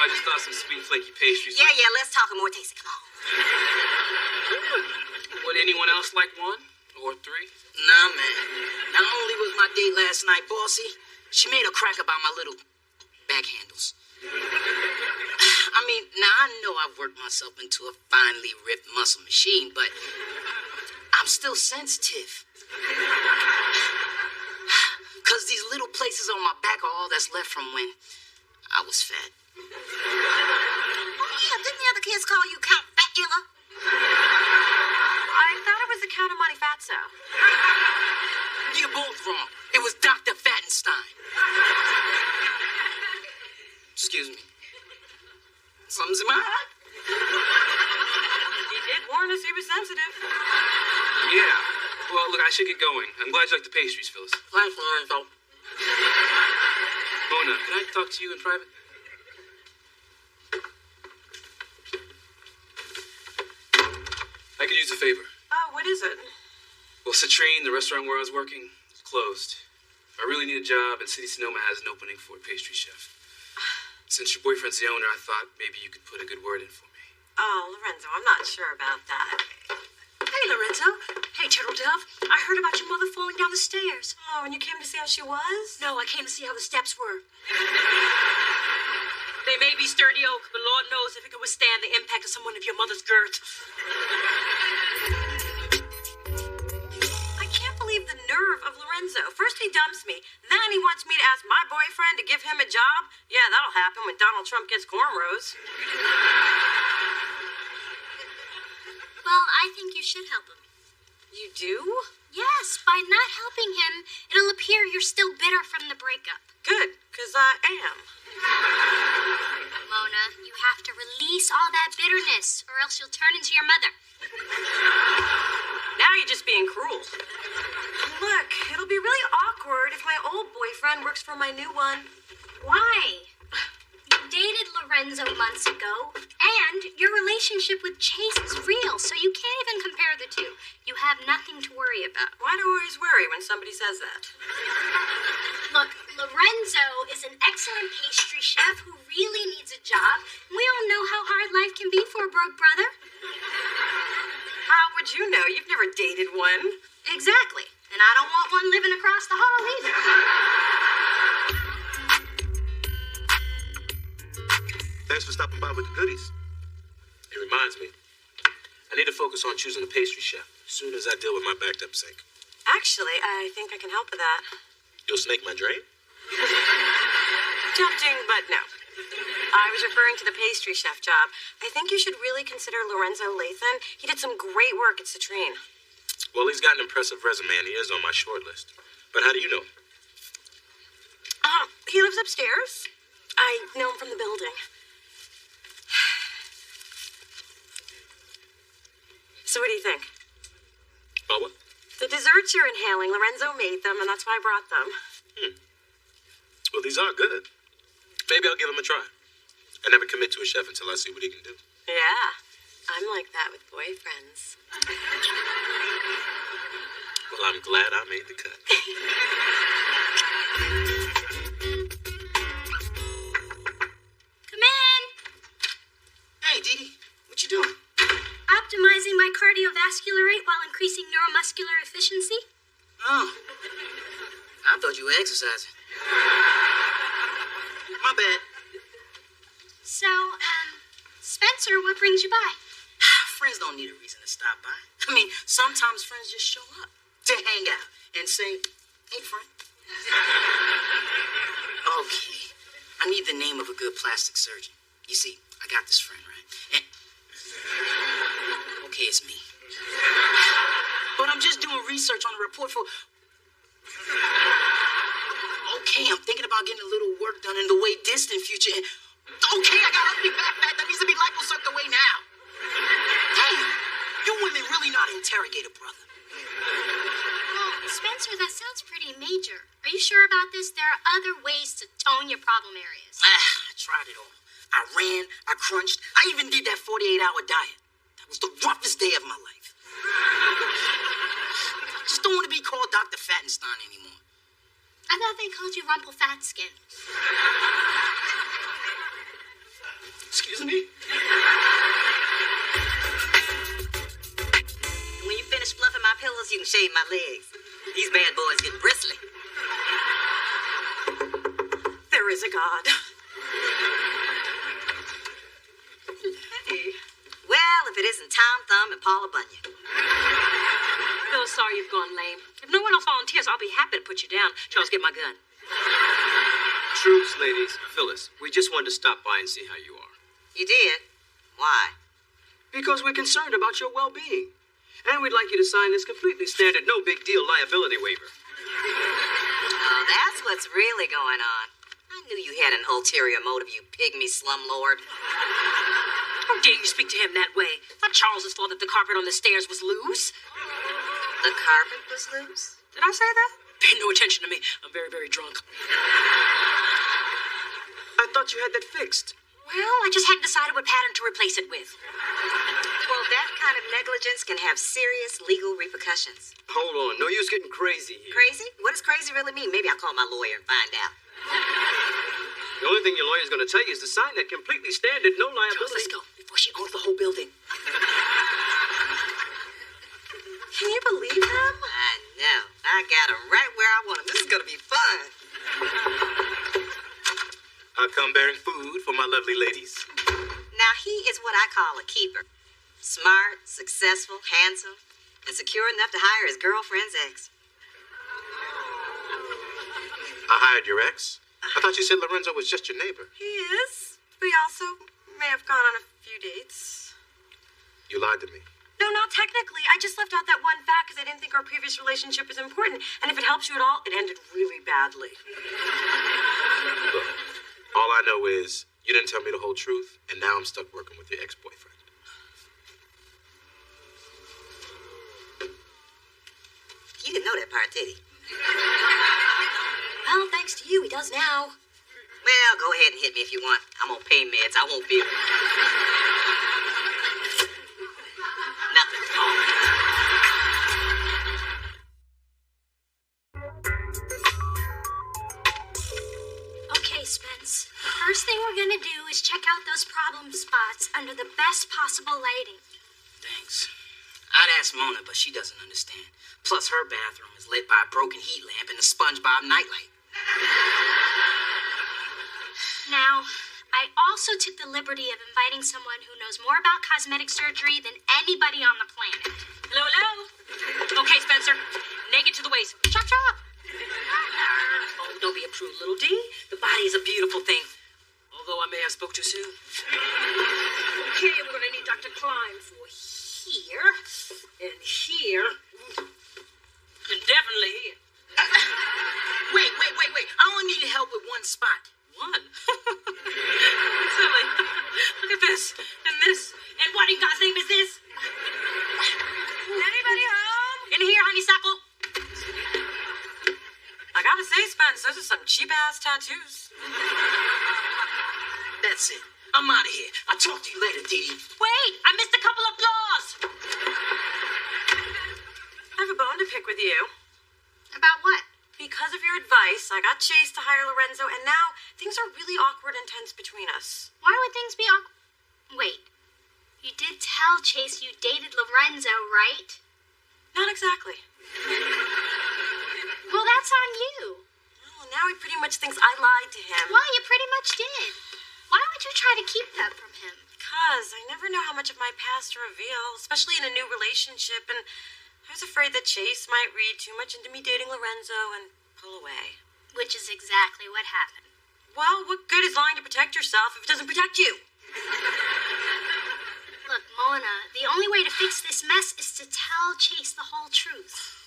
I just thought some sweet flaky pastries. Yeah, let's talk more tasty. Come on. Would anyone else like one? Or three? Nah, man. Not only was my date last night bossy, she made a crack about my little back handles. I mean, now I know I've worked myself into a finely ripped muscle machine, but I'm still sensitive. Because these little places on my back are all that's left from when I was fat. Oh, yeah, didn't the other kids call you Count Fatula? I thought it was the Count of Monte Fatso. You're both wrong. It was Dr. Fattenstein. Excuse me. Something's in my eye? He did warn us he was sensitive. Yeah. Well, look, I should get going. I'm glad you like the pastries, Phyllis. Thanks, Lorenzo. Mona, can I talk to you in private? I could use a favor. Oh, what is it? Well, Citrine, the restaurant where I was working, is closed. I really need a job, and City Sonoma has an opening for a pastry chef. Since your boyfriend's the owner, I thought maybe you could put a good word in for me. Oh, Lorenzo, I'm not sure about that. Hey, Lorenzo. Hey, Turtle Dove. I heard about your mother falling down the stairs. Oh, and you came to see how she was? No, I came to see how the steps were. They may be sturdy oak, but Lord knows if it could withstand the impact of someone of your mother's girth. I can't believe the nerve of Lorenzo. First he dumps me, then he wants me to ask my boyfriend to give him a job. Yeah, that'll happen when Donald Trump gets cornrows. Well, I think you should help him. You do? Yes, by not helping him, it'll appear you're still bitter from the breakup. Good, because I am. Mona, you have to release all that bitterness, or else you'll turn into your mother. Now you're just being cruel. Look, it'll be really awkward if my old boyfriend works for my new one. Why? You dated Lorenzo months ago, and your relationship with Chase is real, so you can't even compare the two. You have nothing to worry about. Why do I always worry when somebody says that? Look, Lorenzo is an excellent pastry chef who really needs a job. We all know how hard life can be for a broke brother. How would you know? You've never dated one. Exactly. And I don't want one living across the hall either. Thanks for stopping by with the goodies. It reminds me, I need to focus on choosing a pastry chef as soon as I deal with my backed up sink. Actually, I think I can help with that. You'll snake my drain? Tempting, but no. I was referring to the pastry chef job. I think you should really consider Lorenzo Lathan. He did some great work at Citrine. Well, he's got an impressive resume and he is on my short list. But how do you know? He lives upstairs. I know him from the building. So what do you think? Oh, what? The desserts you're inhaling, Lorenzo made them, and that's why I brought them. Well, these are good. Maybe I'll give them a try. I never commit to a chef until I see what he can do. Yeah, I'm like that with boyfriends. Well, I'm glad I made the cut. Come in. Hey, Dee Dee, what you doing? Optimizing my cardiovascular rate while increasing neuromuscular efficiency. Oh, I thought you were exercising. My bad. So, Spencer, what brings you by? Friends don't need a reason to stop by. I mean, sometimes friends just show up to hang out and say, hey, friend. Okay, I need the name of a good plastic surgeon. You see, I got this friend, right? And okay, it's me. But I'm just doing research on a report for... Okay, I'm thinking about getting a little work done in the way distant future. And... Okay, I got ugly back fat that needs to be liposucked away now. Damn, you women really not interrogator, brother. Well, Spencer, that sounds pretty major. Are you sure about this? There are other ways to tone your problem areas. I tried it all. I ran, I crunched, I even did that 48-hour diet. That was the roughest day of my life. I just don't want to be called Dr. Fattenstein anymore. I thought they called you Rumple Fatskin. Excuse me? When you finish fluffing my pillows, you can shave my legs. These bad boys get bristly. There is a God. Hey. Well, if it isn't Tom Thumb and Paula Bunyan. Phil, sorry you've gone lame. If no one else volunteers, I'll be happy to put you down. Charles, get my gun. Troops, ladies. Phyllis, we just wanted to stop by and see how you are. You did? Why? Because we're concerned about your well-being. And we'd like you to sign this completely standard, no big deal liability waiver. Oh, that's what's really going on. I knew you had an ulterior motive, you pygmy slumlord. How dare you speak to him that way? It's not Charles's fault that the carpet on the stairs was loose. The carpet was loose? Did I say that? Pay no attention to me. I'm very, very drunk. I thought you had that fixed. Well, I just hadn't decided what pattern to replace it with. Well, that kind of negligence can have serious legal repercussions. Hold on. No use getting crazy here. Crazy? What does crazy really mean? Maybe I'll call my lawyer and find out. The only thing your lawyer's going to tell you is to sign that completely standard, no Charles, liability. let's go before she owns the whole building. Can you believe him? I know. I got him right where I want him. This is going to be fun. I come bearing food for my lovely ladies. Now, he is what I call a keeper. Smart, successful, handsome, and secure enough to hire his girlfriend's ex. I hired your ex? I thought you said Lorenzo was just your neighbor. He is. We also may have gone on a few dates. You lied to me. No, not technically. I just left out that one fact because I didn't think our previous relationship was important. And if it helps you at all, it ended really badly. Look, all I know is you didn't tell me the whole truth, and now I'm stuck working with your ex-boyfriend. He didn't know that part, did he? Well, thanks to you, he does now. Well, go ahead and hit me if you want. I'm on pain meds. I won't feel it. Nothing. Okay, Spence. The first thing we're gonna do is check out those problem spots under the best possible lighting. Thanks. I'd ask Mona, but she doesn't understand. Plus, her bathroom is lit by a broken heat lamp and a SpongeBob nightlight. Now, I also took the liberty of inviting someone who knows more about cosmetic surgery than anybody on the planet. Hello, hello. Okay, Spencer. Naked to the waist. Chop, chop. Oh, don't be a prude, little D. The body is a beautiful thing. Although I may have spoke too soon. Okay, we're going to need Dr. Klein for here, and here, and definitely here. Wait. I only need help with one spot. One? Silly. Look at this, and this, and what in God's name is this? Anybody home? In here, honeysuckle. I gotta say, Spence, those are some cheap-ass tattoos. That's it. I'm out of here. I'll talk to you later, Dee Dee. Wait, I missed a couple of claws. I have a bone to pick with you. About what? Because of your advice, I got Chase to hire Lorenzo, and now things are really awkward and tense between us. Why would things be awkward? Wait. You did tell Chase you dated Lorenzo, right? Not exactly. Well, that's on you. Well, now he pretty much thinks I lied to him. Well, you pretty much did. Why would you try to keep that from him? Because I never know how much of my past to reveal, especially in a new relationship, and I was afraid that Chase might read too much into me dating Lorenzo and pull away. Which is exactly what happened. Well, what good is lying to protect yourself if it doesn't protect you? Look, Mona, the only way to fix this mess is to tell Chase the whole truth.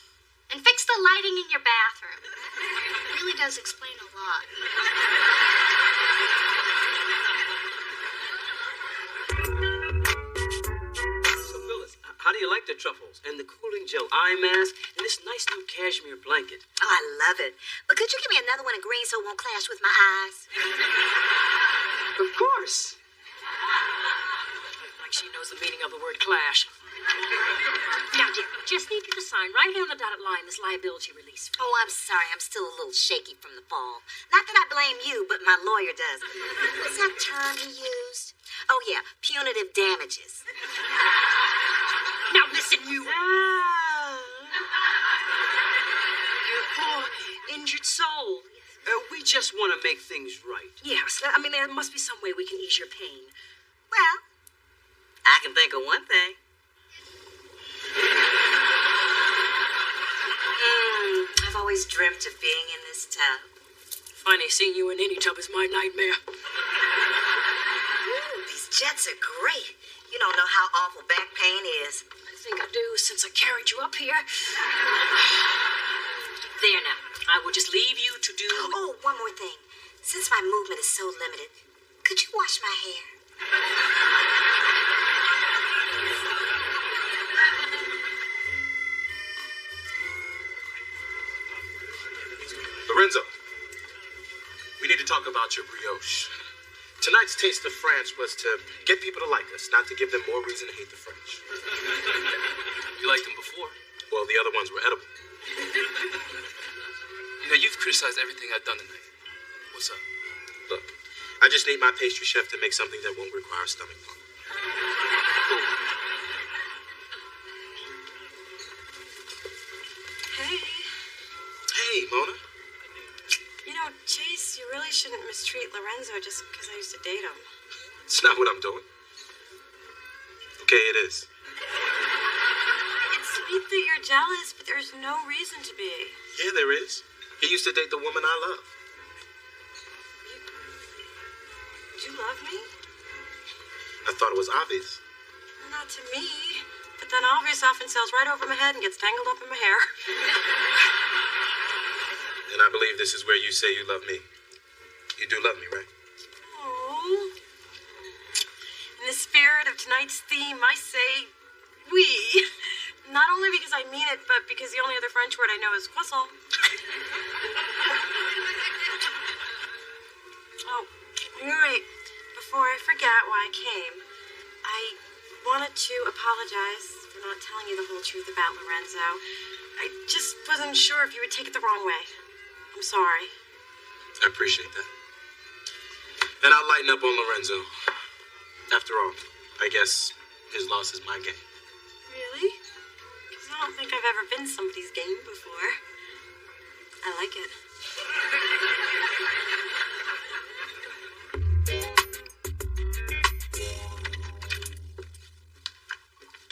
And fix the lighting in your bathroom. It really does explain a lot. So, Phyllis, how do you like the truffles and the cooling gel eye mask and this nice new cashmere blanket? Oh, I love it. But could you give me another one in green so it won't clash with my eyes? Of course. Like she knows the meaning of the word clash. Now, dear, we just need you to sign right here on the dotted line this liability release. Oh, I'm sorry. I'm still a little shaky from the fall. Not that I blame you, but my lawyer does. What's that term he used? Oh, yeah, punitive damages. Now, listen, you. Your poor, injured soul. We just want to make things right. Yes, I mean, there must be some way we can ease your pain. Well, I can think of one thing. I've always dreamt of being in this tub. Funny, seeing you in any tub is my nightmare. Ooh, these jets are great. You don't know how awful back pain is. I think I do, since I carried you up here. There now. I will just leave you to do... Oh, one more thing. Since my movement is so limited, could you wash my hair? Lorenzo, we need to talk about your brioche. Tonight's taste of France was to get people to like us, not to give them more reason to hate the French. You liked them before? Well, the other ones were edible. You know, you've criticized everything I've done tonight. What's up? Look, I just need my pastry chef to make something that won't require a stomach pump. Hey. Hey, Mona. You know, Chase, you really shouldn't mistreat Lorenzo just because I used to date him. It's not what I'm doing. Okay, it is. It's sweet that you're jealous, but there's no reason to be. Yeah, there is. He used to date the woman I love. Do you love me? I thought it was obvious. Not to me. But then obvious often sails right over my head and gets tangled up in my hair. And I believe this is where you say you love me. You do love me, right? Oh. In the spirit of tonight's theme, I say we. Not only because I mean it, but because the only other French word I know is croissant. Oh, you're right. Before I forget why I came, I wanted to apologize for not telling you the whole truth about Lorenzo. I just wasn't sure if you would take it the wrong way. I'm sorry. I appreciate that. And I'll lighten up on Lorenzo. After all, I guess his loss is my gain. Really? Because I don't think I've ever been somebody's game before. I like it.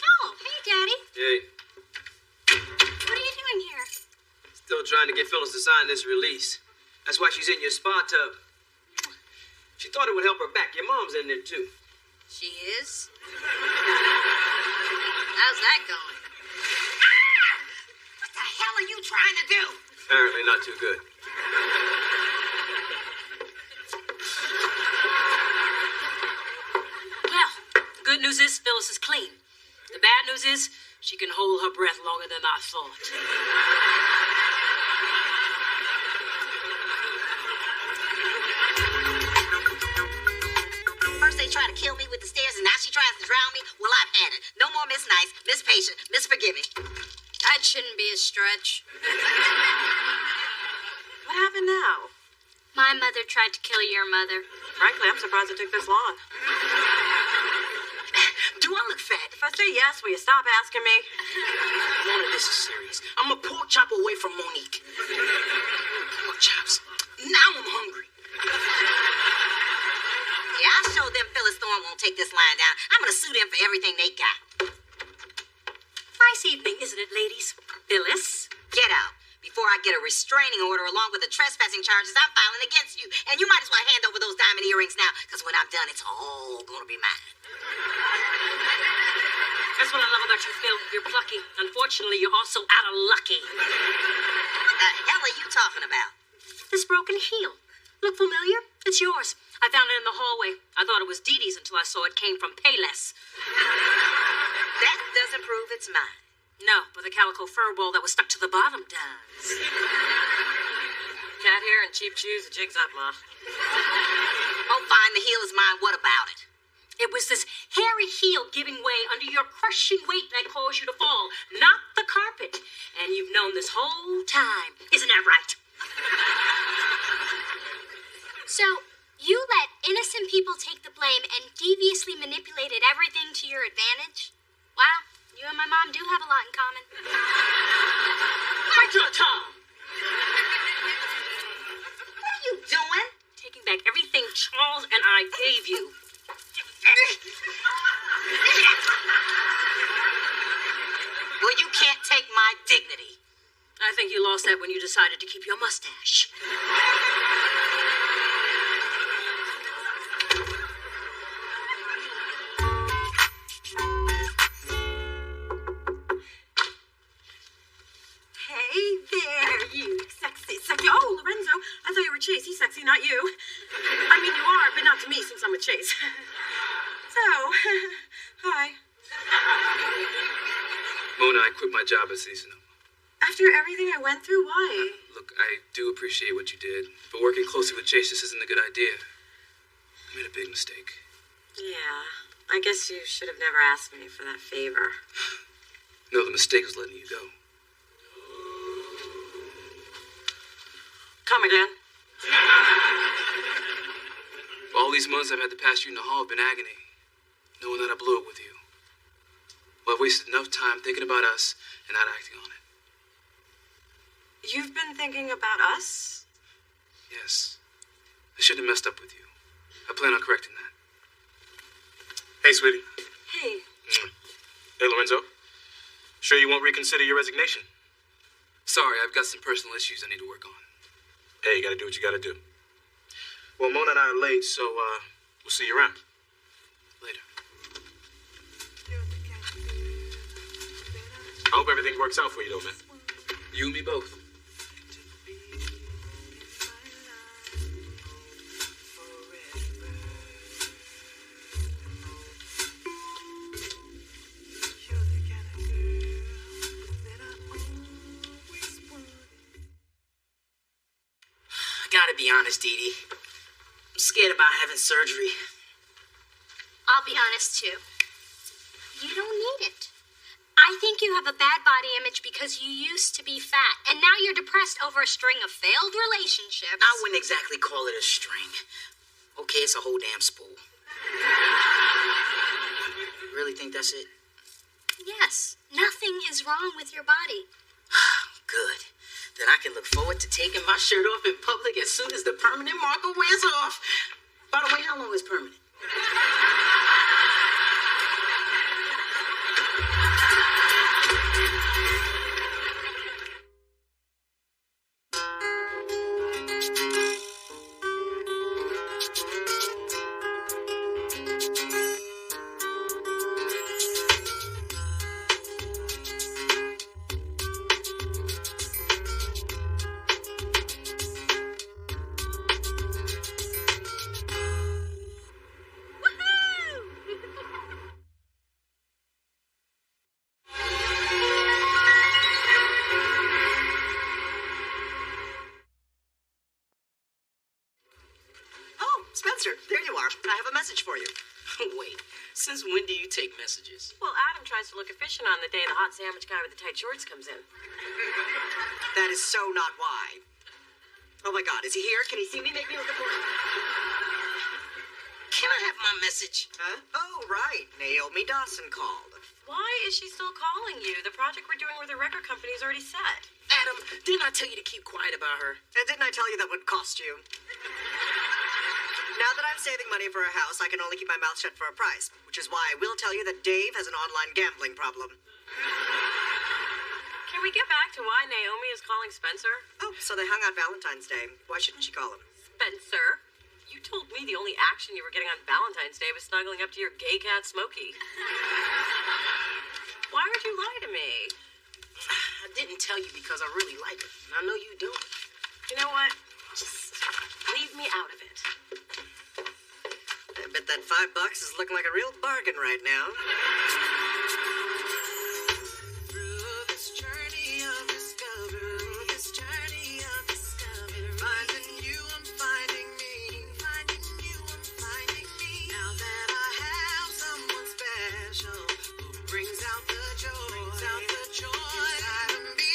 Oh, hey, Daddy. Hey, What are you doing here? still trying to get Phyllis to sign this release. That's why she's in your spa tub. She thought it would help her back. Your mom's in there, too. She is? How's that going? What the hell are you trying to do? Apparently not too good. Well, the good news is Phyllis is clean. The bad news is she can hold her breath longer than I thought. First they try to kill me with the stairs, and now she tries to drown me. Well, I've had it. No more Miss Nice, Miss Patient, Miss Forgiving. That shouldn't be a stretch. What happened now? My mother tried to kill your mother. Frankly, I'm surprised it took this long. Do I look fat? If I say yes, will you stop asking me? Mona, this is serious. I'm a pork chop away from Monique. Pork chops. Now I'm hungry. Yeah, I'll show them Phyllis Thorne won't take this line down. I'm gonna sue them for everything they got. Nice evening, isn't it, ladies? Phyllis? Get out. Before I get a restraining order along with the trespassing charges I'm filing against you. And you might as well hand over those diamond earrings now, because when I'm done, it's all gonna be mine. That's what I love about you, Phil. You're plucky. Unfortunately, you're also out of lucky. What the hell are you talking about? This broken heel. Look familiar? It's yours. I found it in the hallway. I thought it was Dee Dee's until I saw it came from Payless. That doesn't prove it's mine. No, but the calico fur ball that was stuck to the bottom does. Cat hair and cheap shoes, the jig's up, Ma. Oh, fine, the heel is mine. What about it? It was this hairy heel giving way under your crushing weight that caused you to fall, not the carpet. And you've known this whole time. Isn't that right? So, you let innocent people take the blame and deviously manipulated everything to your advantage? Wow, you and my mom do have a lot in common. Bite your tongue! What are you doing? Taking back everything Charles and I gave you. Well, you can't take my dignity. I think you lost that when you decided to keep your mustache. Mona, I quit my job at Sexism. After everything I went through, why? Look, I do appreciate what you did, but working closely with Chase just isn't a good idea. I made a big mistake. Yeah, I guess you should have never asked me for that favor. No, the mistake was letting you go. Come again. All these months I've had to pass you in the hall have been agony, knowing that I blew it with you. Well, I've wasted enough time thinking about us and not acting on it. You've been thinking about us? Yes. I shouldn't have messed up with you. I plan on correcting that. Hey, sweetie. Hey. Hey, Lorenzo. Sure you won't reconsider your resignation? Sorry, I've got some personal issues I need to work on. Hey, you gotta do what you gotta do. Well, Mona and I are late, so, we'll see you around. Later. I hope everything works out for you, though, man. You and me both. Gotta be honest, Dee Dee. I'm scared about having surgery. I'll be honest, too. You don't need it. I think you have a bad body image because you used to be fat, and now you're depressed over a string of failed relationships. I wouldn't exactly call it a string. Okay, it's a whole damn spool. You really think that's it? Yes, nothing is wrong with your body. Good. Then I can look forward to taking my shirt off in public as soon as the permanent marker wears off. By the way, how long is permanent? Spencer, there you are. I have a message for you. Wait, since when do you take messages? Well, Adam tries to look efficient on the day the hot sandwich guy with the tight shorts comes in. That is so not why. Oh my God, is he here? Can he see me? Make me look at Can I have my message? Huh? Oh, right. Naomi Dawson called. Why is she still calling you? The project we're doing with the record company is already set. Adam, didn't I tell you to keep quiet about her? And didn't I tell you that would cost you? Now that I'm saving money for a house, I can only keep my mouth shut for a price, which is why I will tell you that Dave has an online gambling problem. Can we get back to why Naomi is calling Spencer? Oh, so they hung out Valentine's Day. Why shouldn't she call him? Spencer? You told me the only action you were getting on Valentine's Day was snuggling up to your gay cat, Smokey. Why would you lie to me? I didn't tell you because I really like her. And I know you don't. You know what? Just leave me out of it. I bet that $5 is looking like a real bargain right now. Through this journey of discovery, finding you, I'm finding me. Finding you, I'm finding me. Now that I have someone special who brings out the joy, inside of me.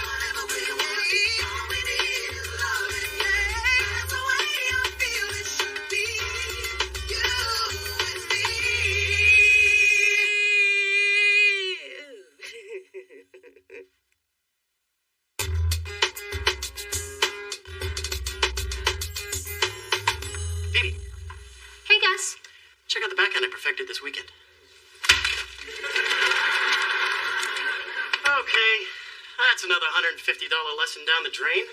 Whatever we want, all we need is love. That's the way I feel it should be. You and me. Dee Dee, Hey, Gus. check out the backhand I perfected this weekend. Okay, that's another $150 lesson down the drain.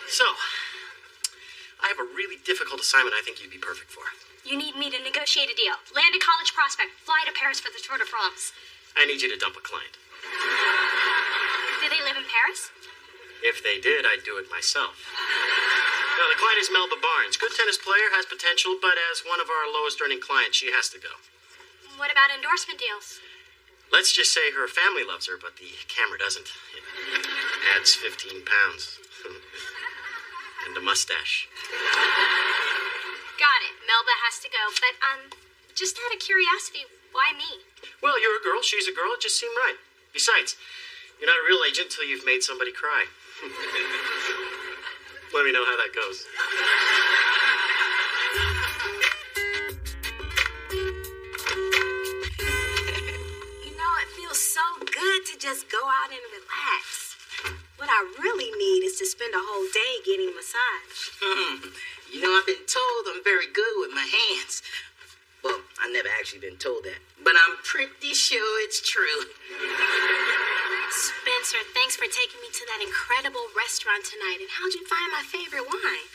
So, I have a really difficult assignment I think you'd be perfect for. You need me to negotiate a deal. Land a college prospect. Fly to Paris for the Tour de France. I need you to dump a client. Do they live in Paris? If they did, I'd do it myself. No, the client is Melba Barnes. Good tennis player, has potential, but as one of our lowest earning clients, she has to go. What about endorsement deals? Let's just say her family loves her, but the camera doesn't. It adds 15 pounds. And a mustache. Got it. Melba has to go. But, just out of curiosity, why me? Well, you're a girl, she's a girl, it just seemed right. Besides, you're not a real agent till you've made somebody cry. Let me know how that goes. You know, it feels so good to just go out and relax. What I really need is to spend a whole day getting a massage. You know, I've been told I'm very good with my hands. Well, I've never actually been told that. But I'm pretty sure it's true. Spencer, thanks for taking me to that incredible restaurant tonight. And how'd you find my favorite wine?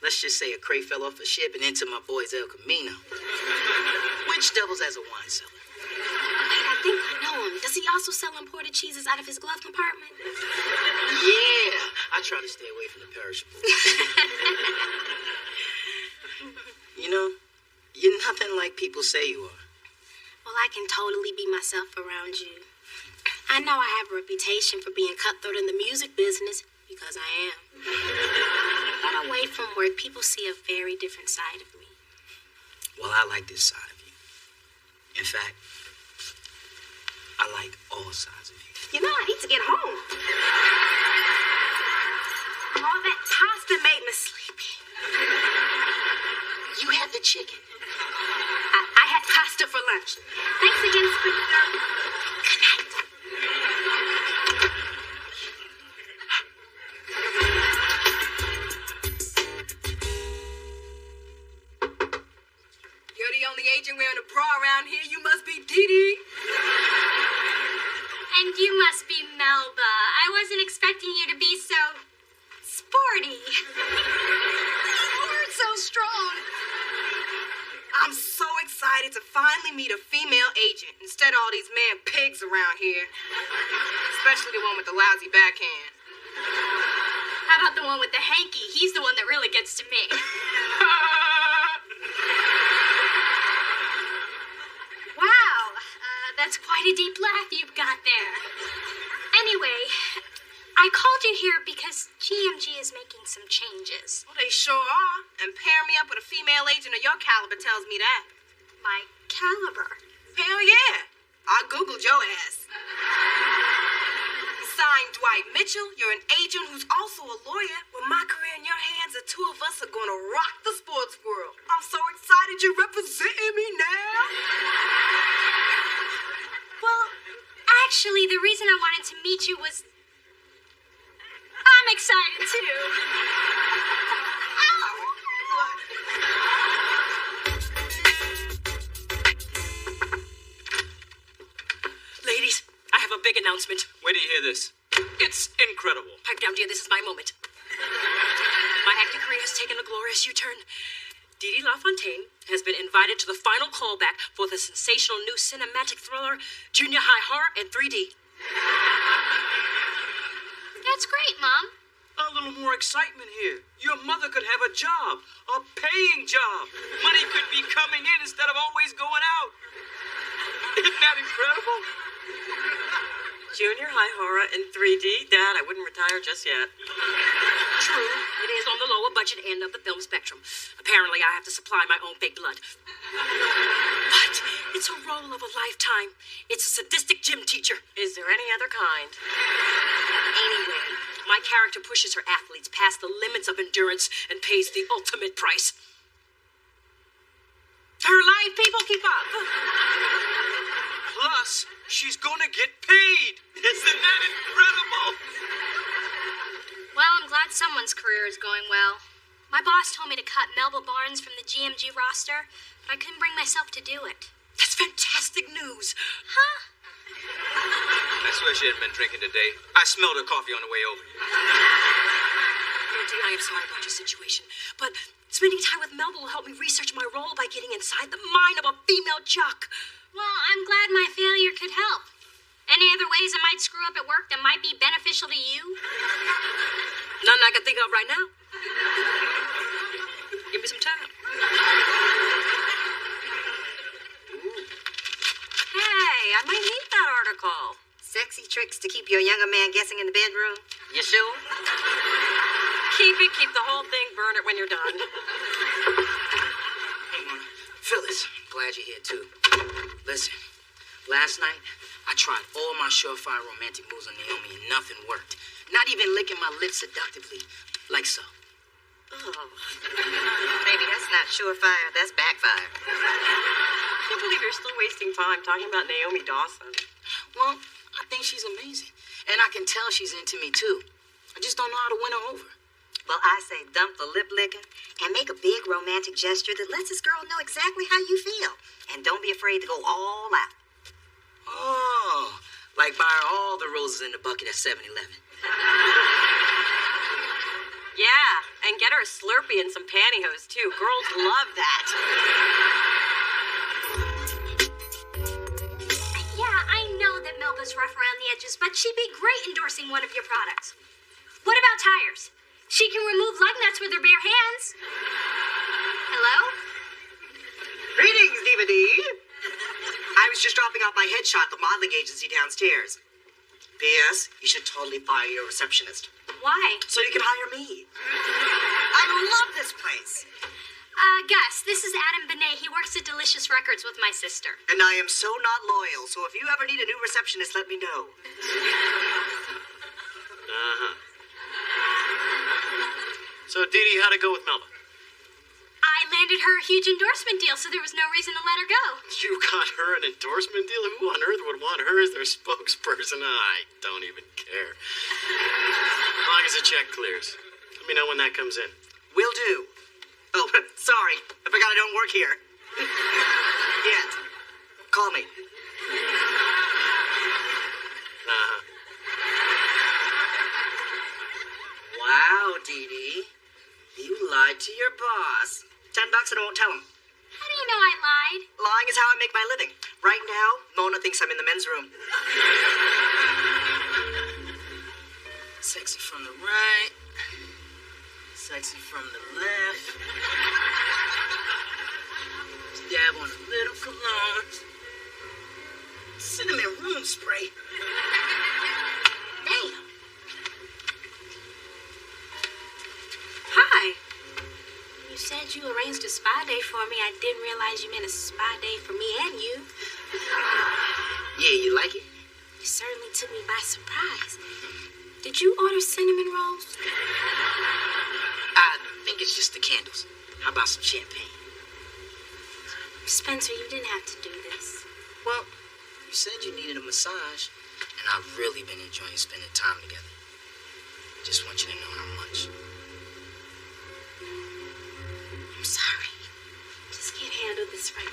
Let's just say a crate fell off a ship and into my boy's El Camino. Which doubles as a wine cellar. I think I know him. Does he also sell imported cheeses out of his glove compartment? Yeah, I try to stay away from the perishables. You know, you're nothing like people say you are. Well, I can totally be myself around you. I know I have a reputation for being cutthroat in the music business, because I am. But away from work, people see a very different side of me. Well, I like this side of you. In fact, I like all sides of you. You know, I need to get home. All that pasta made me sleepy. You had the chicken. I had pasta for lunch. Thanks again, Spencer. Good night. You're the only agent wearing a bra around here. You must be Dee Dee. And you must be Melba. I wasn't expecting you to be so sporty. You're so strong. I'm so excited to finally meet a female agent instead of all these man pigs around here. Especially the one with the lousy backhand. How about the one with the hanky? He's the one that really gets to me. Wow, that's quite a deep laugh you've got there. Anyway, I called you here because GMG is making some changes. Well, they sure are. And pairing me up with a female agent of your caliber tells me that. My caliber? Hell yeah. I Googled your ass. Signed Dwight Mitchell. You're an agent who's also a lawyer. With my career in your hands, the two of us are gonna rock the sports world. I'm so excited you're representing me now. Well, actually, the reason I wanted to meet you was I'm excited too. Ladies, I have a big announcement. Where do you hear this? It's incredible. Pipe down, dear. This is my moment. My acting career has taken a glorious U-turn. Dee Dee LaFontaine has been invited to the final callback for the sensational new cinematic thriller, Junior High Horror in 3D. That's great, Mom. A little more excitement here. Your mother could have a job, a paying job. Money could be coming in instead of always going out. Isn't that incredible? Junior High Horror in 3D? Dad, I wouldn't retire just yet. True, it is on the lower budget end of the film spectrum. Apparently, I have to supply my own fake blood. But it's a role of a lifetime. It's a sadistic gym teacher. Is there any other kind? Anyway, my character pushes her athletes past the limits of endurance and pays the ultimate price. Her life, people, keep up. Plus, she's gonna get paid. Isn't that incredible? Well, I'm glad someone's career is going well. My boss told me to cut Melba Barnes from the GMG roster, but I couldn't bring myself to do it. That's fantastic news. Huh? I swear she hadn't been drinking today. I smelled her coffee on the way over. Oh, Dee, I am sorry about your situation, but spending time with Melba will help me research my role by getting inside the mind of a female jock. Well, I'm glad my failure could help. Any other ways I might screw up at work that might be beneficial to you? None I can think of right now. Give me some time. tricks to keep your younger man guessing in the bedroom? You sure? Keep it, keep the whole thing, burn it when you're done. Hey, Mona. Phyllis, glad you're here, too. Listen, last night, I tried all my surefire romantic moves on Naomi and nothing worked. Not even licking my lips seductively, like so. Oh. Baby, that's not surefire. That's backfire. I can't believe you're still wasting time talking about Naomi Dawson. Well, I think she's amazing. And I can tell she's into me, too. I just don't know how to win her over. Well, I say dump the lip licking and make a big romantic gesture that lets this girl know exactly how you feel. And don't be afraid to go all out. Oh, like buy her all the roses in the bucket at 7-Eleven. Yeah, and get her a Slurpee and some pantyhose, too. Girls love that. Yeah, I know that Melba's rough around the edges, but she'd be great endorsing one of your products. What about tires? She can remove lug nuts with her bare hands. Hello? Greetings, DVD. I was just dropping off my headshot at the modeling agency downstairs. P.S. You should totally fire your receptionist. Why? So you can hire me. I love this place. Gus, this is Adam Benet. He works at Delicious Records with my sister. And I am so not loyal, so if you ever need a new receptionist, let me know. Uh-huh. So, Dee Dee, how'd it go with Melba? I landed her a huge endorsement deal, so there was no reason to let her go. You got her an endorsement deal? Who on earth would want her as their spokesperson? I don't even care. As long as the check clears. Let me know when that comes in. Will do. Oh, sorry. I forgot I don't work here. Yet. Call me. Uh-huh. Wow, Dee Dee. You lied to your boss. $10 and I won't tell him. How do you know I lied? Lying is how I make my living. Right now, Mona thinks I'm in the men's room. Sexy from the right. Sexy from the left. Dab on a little cologne. Cinnamon room spray. Damn. Hi. You said you arranged a spa day for me. I didn't realize you meant a spa day for me and you. Yeah, you like it? You certainly took me by surprise. Did you order cinnamon rolls? I think it's just the candles. How about some champagne? Spencer, you didn't have to do this. Well, you said you needed a massage, and I've really been enjoying spending time together. Just want you to know how much. I'm sorry. Just can't handle this right now.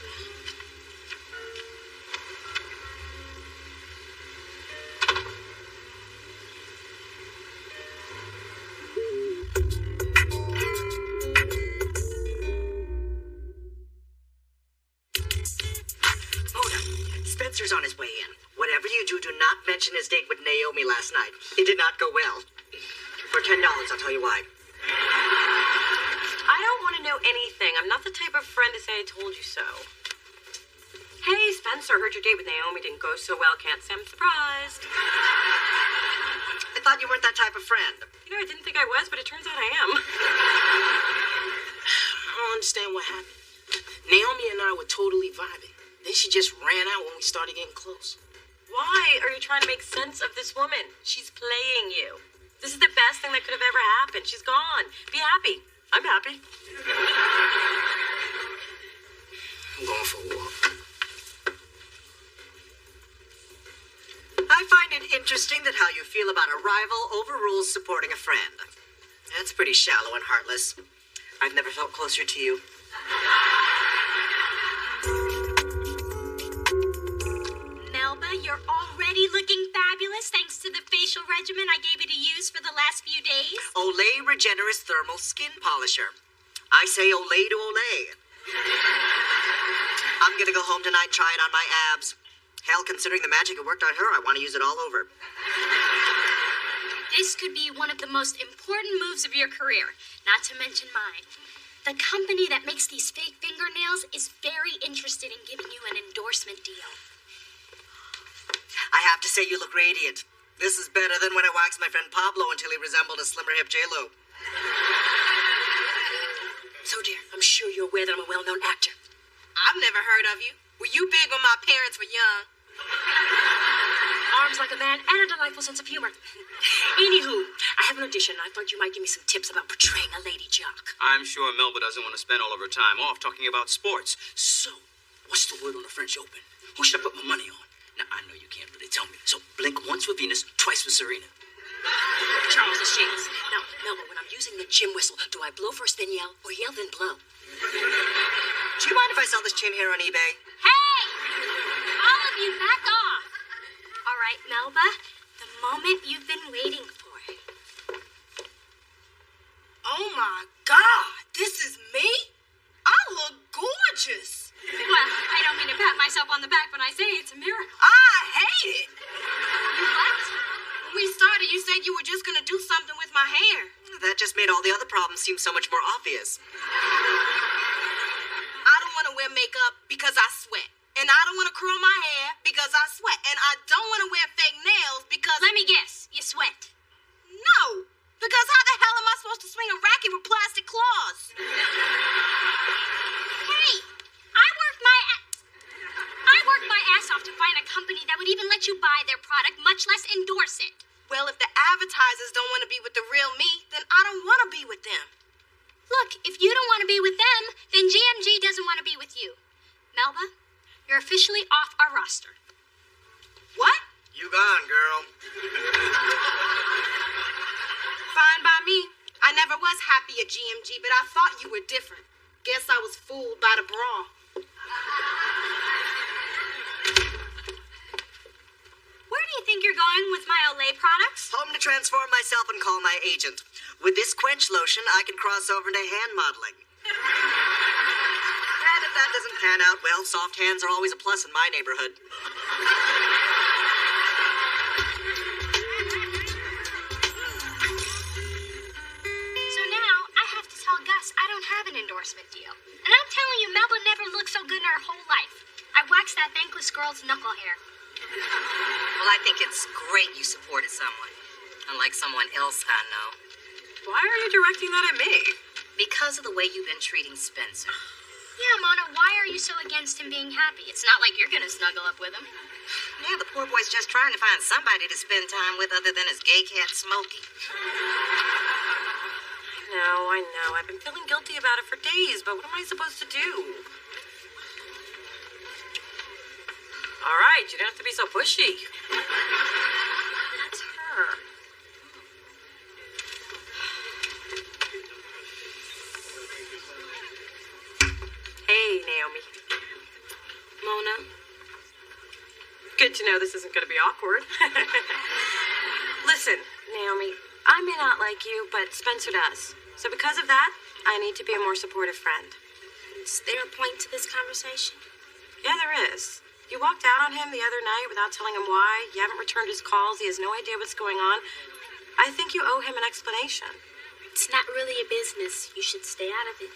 Spencer's on his way in. Whatever you do, do not mention his date with Naomi last night. It did not go well. For $10, I'll tell you why. I don't want to know anything. I'm not the type of friend to say I told you so. Hey, Spencer, heard your date with Naomi didn't go so well. Can't say I'm surprised. I thought you weren't that type of friend. You know, I didn't think I was, but it turns out I am. I don't understand what happened. Naomi and I were totally vibing. Then she just ran out when we started getting close. Why are you trying to make sense of this woman? She's playing you. This is the best thing that could have ever happened. She's gone. Be happy. I'm happy. I'm going for a walk. I find it interesting that how you feel about a rival overrules supporting a friend. That's pretty shallow and heartless. I've never felt closer to you. Melba, you're already looking fabulous thanks to the facial regimen I gave you to use for the last few days. Olay Regenerous Thermal Skin Polisher. I say Olay to Olay. I'm gonna go home tonight, try it on my abs. Hell, considering the magic it worked on her, I want to use it all over. This could be one of the most important moves of your career, not to mention mine. The company that makes these fake fingernails is very interested in giving you an endorsement deal. I have to say you look radiant. This is better than when I waxed my friend Pablo until he resembled a slimmer hip J-Lo. So, dear, I'm sure you're aware that I'm a well-known actor. I've never heard of you. Were you big when my parents were young? Arms like a man and a delightful sense of humor. Anywho, I have an audition. I thought you might give me some tips about portraying a lady jock. I'm sure Melba doesn't want to spend all of her time off talking about sports. So, what's the word on the French Open? Who should I put my money on? Now, I know you can't really tell me. So, blink once for Venus, twice for Serena. Charles is James. Now, Melba, when I'm using the gym whistle, do I blow first then yell, or yell then blow? Do you mind if I sell this chin hair on eBay? Hey! All of you, back off! All right, Melba, the moment you've been waiting for. Oh my God, this is me? I look gorgeous. Well, I don't mean to pat myself on the back when I say it's a miracle. I hate it. You what? When we started, you said you were just gonna do something with my hair. That just made all the other problems seem so much more obvious. I don't want to wear makeup because I sweat. And I don't want to curl my hair because I sweat. And I don't want to wear fake nails because... Let me guess, you sweat. No, because how the hell am I supposed to swing a racket with plastic claws? Hey, I worked my ass off to find a company that would even let you buy their product, much less endorse it. Well, if the advertisers don't want to be with the real me, then I don't want to be with them. Look, if you don't want to be with them, then GMG doesn't want to be with you. Melba, you're officially off our roster. What? You gone, girl. Fine by me. I never was happy at GMG, but I thought you were different. Guess I was fooled by the bra. Where do you think you're going with my Olay products? Home to transform myself and call my agent. With this quench lotion, I can cross over to hand modeling. And if that doesn't pan out, well, soft hands are always a plus in my neighborhood. So now, I have to tell Gus I don't have an endorsement deal. And I'm telling you, Melba never looked so good in her whole life. I waxed that thankless girl's knuckle hair. Well, I think it's great you supported someone, unlike someone else I know. Why are you directing that at me? Because of the way you've been treating Spencer. Yeah, Mona, why are you so against him being happy? It's not like you're gonna snuggle up with him. Yeah, the poor boy's just trying to find somebody to spend time with other than his gay cat, Smokey. I know. I've been feeling guilty about it for days, but what am I supposed to do? All right, you don't have to be so pushy. That's her. Hey, Naomi. Mona. Good to know this isn't going to be awkward. Listen, Naomi, I may not like you, but Spencer does. So because of that, I need to be a more supportive friend. Is there a point to this conversation? Yeah, there is. You walked out on him the other night without telling him why. You haven't returned his calls. He has no idea what's going on. I think you owe him an explanation. It's not really a business. You should stay out of it.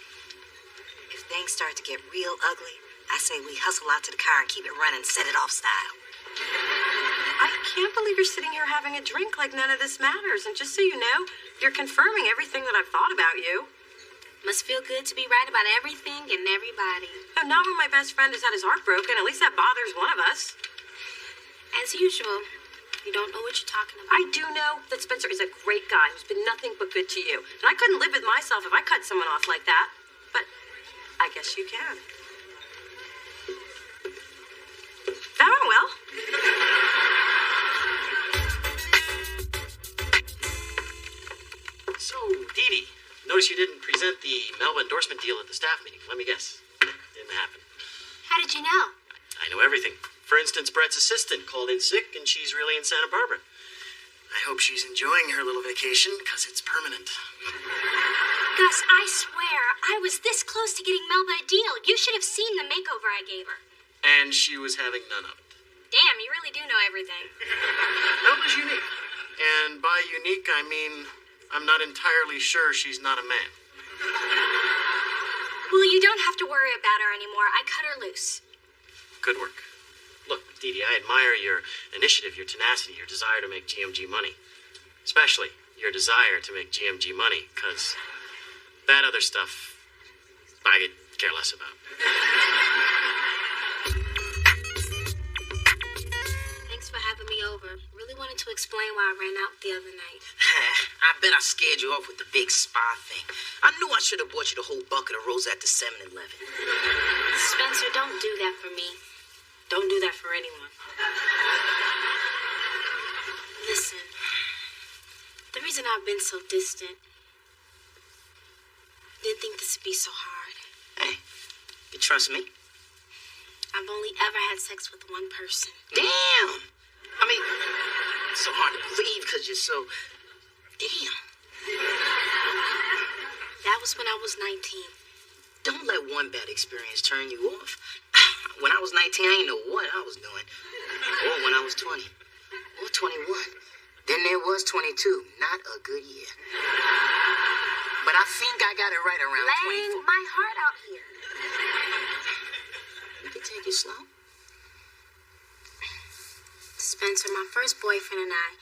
If things start to get real ugly, I say we hustle out to the car and keep it running, set it off style. I can't believe you're sitting here having a drink like none of this matters. And just so you know, you're confirming everything that I've thought about you. Must feel good to be right about everything and everybody. No, not when my best friend has had his heart broken. At least that bothers one of us. As usual, you don't know what you're talking about. I do know that Spencer is a great guy who's been nothing but good to you. And I couldn't live with myself if I cut someone off like that. But I guess you can. That went well. So, Dee Dee, notice you didn't present the Melba endorsement deal at the staff meeting. Let me guess. Didn't happen. How did you know? I know everything. For instance, Brett's assistant called in sick, and she's really in Santa Barbara. I hope she's enjoying her little vacation, because it's permanent. Gus, I swear, I was this close to getting Melba a deal. You should have seen the makeover I gave her. And she was having none of it. Damn, you really do know everything. Melba's unique. And by unique, I mean I'm not entirely sure she's not a man. Well, you don't have to worry about her anymore. I cut her loose. Good work. Look, Dee Dee, I admire your initiative, your tenacity, your desire to make GMG money. Especially your desire to make GMG money, because that other stuff I could care less about. Thanks for having me over. Really wanted to explain why I ran out the other night. I bet I scared you off with the big spa thing. I knew I should have bought you the whole bucket of rose at the 7-Eleven. Spencer, don't do that for me. Don't do that for anyone. Listen, the reason I've been so distant, didn't think this would be so hard. Hey, you trust me? I've only ever had sex with one person. Damn! I mean, it's so hard to believe because you're so... Damn. That was when I was 19. Don't let one bad experience turn you off. When I was 19, I didn't know what I was doing. Or when I was 20. Or 21. Then there was 22. Not a good year. But I think I got it right around 24. Laying my heart out here. You can take it slow. Spencer, my first boyfriend and I,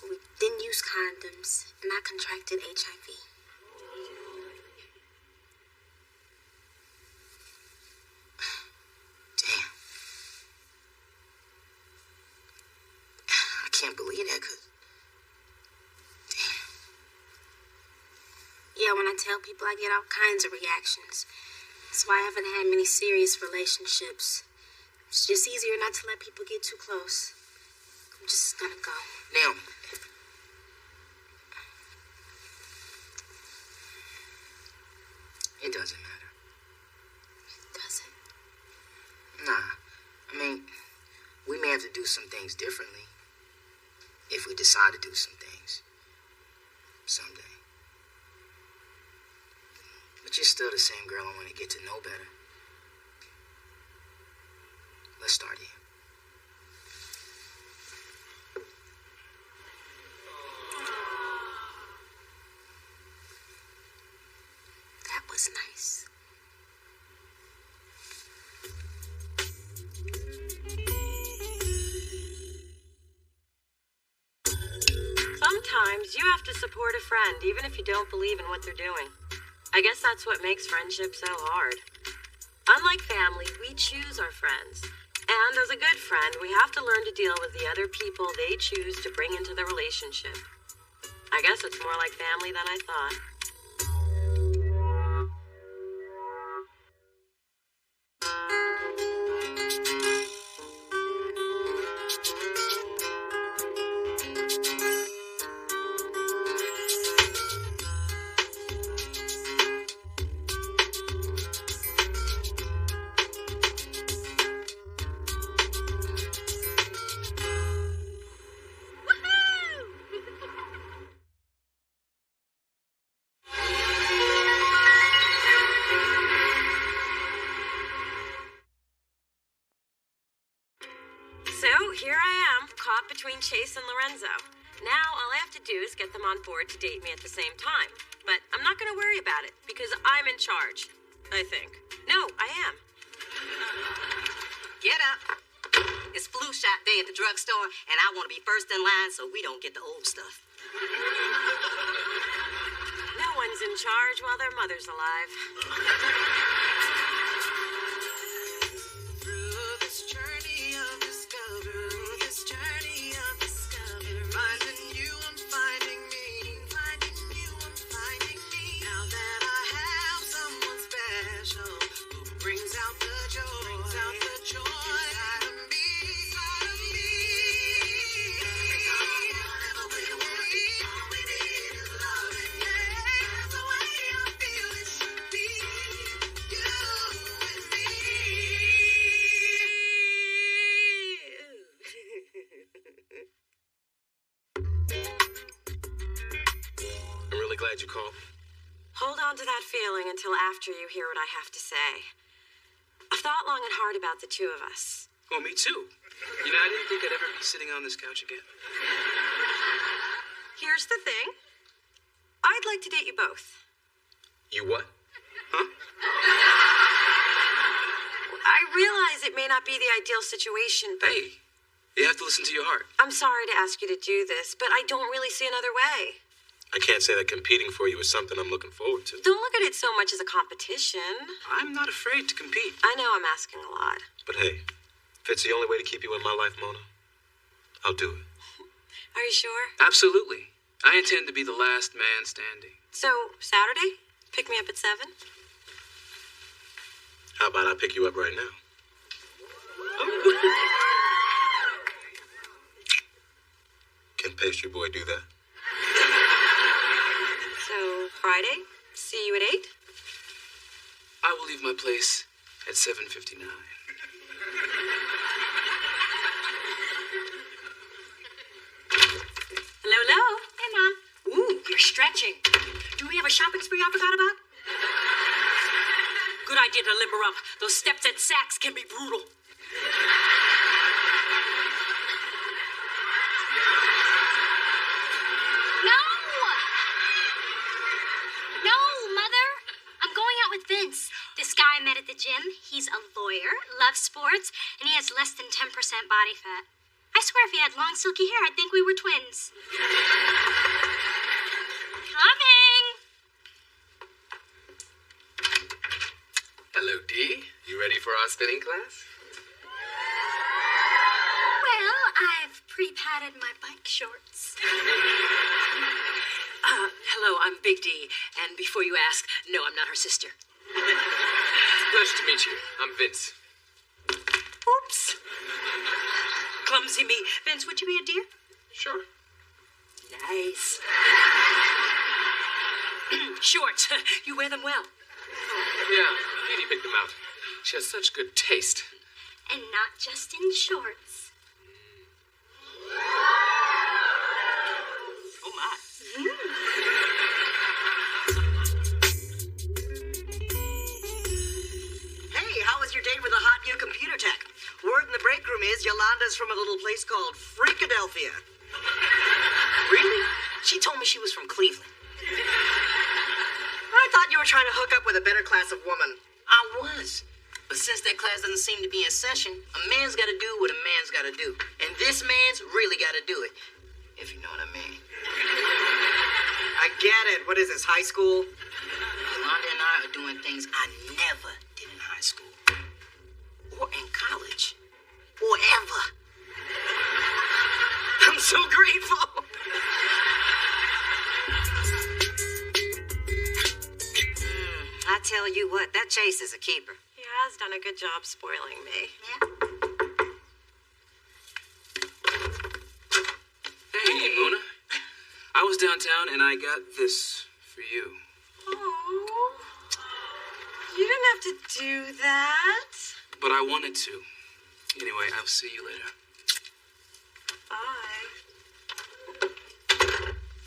we didn't use condoms, and I contracted HIV. Damn. I can't believe that, cause... Damn. Yeah, when I tell people, I get all kinds of reactions. That's why I haven't had many serious relationships. It's just easier not to let people get too close. I'm just gonna go. Naomi. It doesn't matter. Does it? Nah. I mean, we may have to do some things differently if we decide to do some things someday. But you're still the same girl I want to get to know better. Let's start here. That was nice. Sometimes you have to support a friend, even if you don't believe in what they're doing. I guess that's what makes friendship so hard. Unlike family, we choose our friends. And as a good friend, we have to learn to deal with the other people they choose to bring into the relationship. I guess it's more like family than I thought. So here I am, caught between Chase and Lorenzo. Now all I have to do is get them on board to date me at the same time. But I'm not going to worry about it because I'm in charge, I think. No, I am. Get up. It's flu shot day at the drugstore, and I want to be first in line so we don't get the old stuff. No one's in charge while their mother's alive. Glad you called. Hold on to that feeling until after you hear what I have to say. I've thought long and hard about the two of us. Well, me too. You know, I didn't think I'd ever be sitting on this couch again. Here's the thing. I'd like to date you both. You what? Huh? I realize it may may not be the ideal situation, but... Hey, you have to listen to your heart. I'm sorry to ask you to do this, but I don't really see another way. I can't say that competing for you is something I'm looking forward to. Don't look at it so much as a competition. I'm not afraid to compete. I know I'm asking a lot. But hey, if it's the only way to keep you in my life, Mona, I'll do it. Are you sure? Absolutely. I intend to be the last man standing. So, Saturday? Pick me up at 7? How about I pick you up right now? Can Pastry Boy do that? So, Friday? See you at 8? I will leave my place at 7:59. Hello, hello. Hey, Mom. Ooh, you're stretching. Do we have a shopping spree I forgot about? Good idea to limber up. Those steps at Saks can be brutal. No! No, Mother. I'm going out with Vince. This guy I met at the gym. He's a lawyer, loves sports, and he has less than 10% body fat. I swear if he had long, silky hair, I'd think we were twins. Coming! Hello, Dee. You ready for our spinning class? Well, I've pre-padded my bike shorts. Hello, I'm Big D. And before you ask, no, I'm not her sister. Pleasure to meet you. I'm Vince. Oops. Clumsy me. Vince, would you be a dear? Sure. Nice. Shorts. You wear them well. Yeah, Dee picked them out. She has such good taste. And not just in shorts. Oh, my. Hey, how was your date with a hot new computer tech? Word in the break room is Yolanda's from a little place called Freakadelphia. Really? She told me she was from Cleveland. I thought you were trying to hook up with a better class of woman. I was. But since that class doesn't seem to be in session, a man's got to do what a man's got to do. And this man's really got to do it. If you know what I mean. I get it. What is this, high school? Yolanda and I are doing things I never did in high school. Or in college. Or ever. I'm so grateful. I tell you what, that Chase is a keeper. He has done a good job spoiling me. Hey, Mona. I was downtown and I got this for you. Oh, you didn't have to do that. But I wanted to. Anyway, I'll see you later. Bye.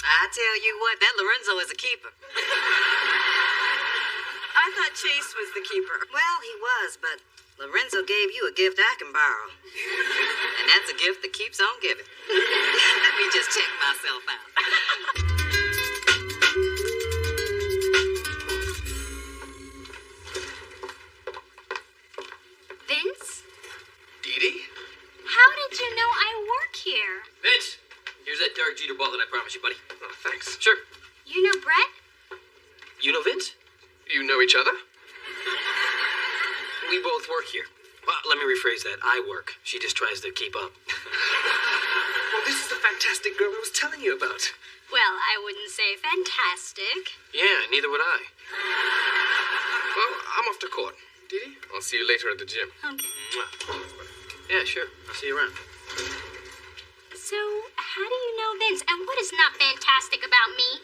I tell you what, that Lorenzo is a keeper. I thought Chase was the keeper. Well, he was, but Lorenzo gave you a gift I can borrow. And that's a gift that keeps on giving. Let me just check myself out. Vince? Dee? How did you know I work here? Vince, here's that Derek Jeter ball that I promised you, buddy. Oh, thanks. Sure. You know Brett? You know Vince? You know each other? We both work here. Well, let me rephrase that. I work. She just tries to keep up. Well, this is the fantastic girl I was telling you about. Well, I wouldn't say fantastic. Yeah, neither would I. Well, I'm off to court. Dee, I'll see you later at the gym. Okay. Yeah, sure. I'll see you around. So, how do you know Vince? And what is not fantastic about me?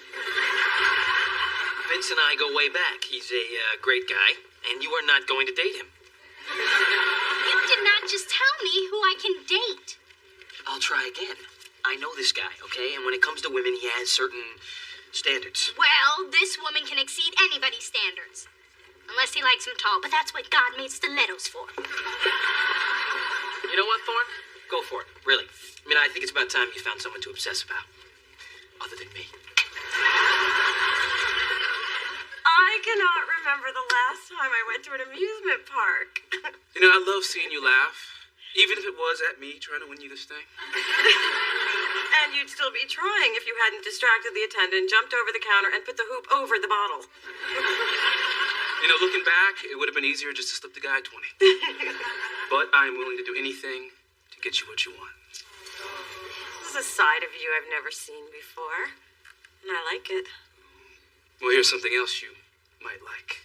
Vince and I go way back. He's a great guy, and you are not going to date him. You did not just tell me who I can date. I'll try again. I know this guy, okay? And when it comes to women, he has certain standards. Well, this woman can exceed anybody's standards. Unless he likes them tall, but that's what God made stilettos for. You know what, Thorne? Go for it, really. I mean, I think it's about time you found someone to obsess about. Other than me. I cannot remember the last time I went to an amusement park. You know, I love seeing you laugh, even if it was at me trying to win you this thing. And you'd still be trying if you hadn't distracted the attendant, jumped over the counter, and put the hoop over the bottle. You know, looking back, it would have been easier just to slip the guy 20. But I am willing to do anything to get you what you want. This is a side of you I've never seen before, and I like it. Well, here's something else you might like.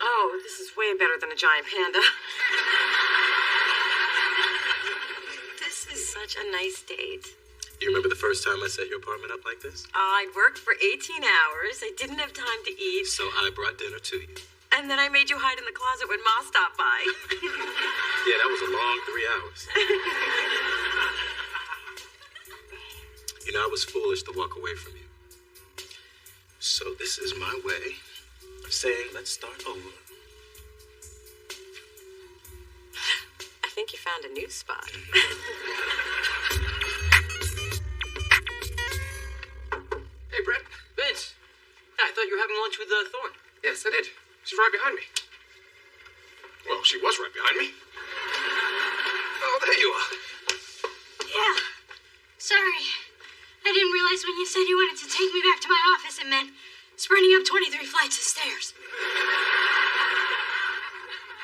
Oh, this is way better than a giant panda. This is such a nice date. You remember the first time I set your apartment up like this? I'd worked for 18 hours. I didn't have time to eat. So I brought dinner to you. And then I made you hide in the closet when Ma stopped by. Yeah, that was a long 3 hours. You know, I was foolish to walk away from you. So this is my way of saying, let's start over. I think you found a new spot. Hey, Brett. Vince. I thought you were having lunch with Thorne. Yes, I did. She's right behind me. Well, she was right behind me. Oh, there you are. Yeah. Sorry. I didn't realize when you said you wanted to take me back to my office, it meant sprinting up 23 flights of stairs.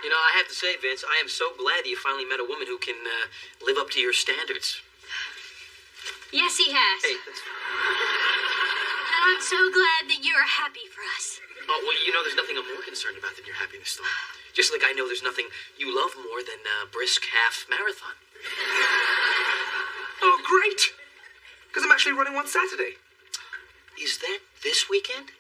You know, I have to say, Vince, I am so glad that you finally met a woman who can live up to your standards. Yes, he has. Hey, And I'm so glad that you're happy for us. oh, well, you know, there's nothing I'm more concerned about than your happiness, Thorne. Just like I know there's nothing you love more than a brisk half marathon. Oh, great. Because I'm actually running one Saturday. Is that this weekend?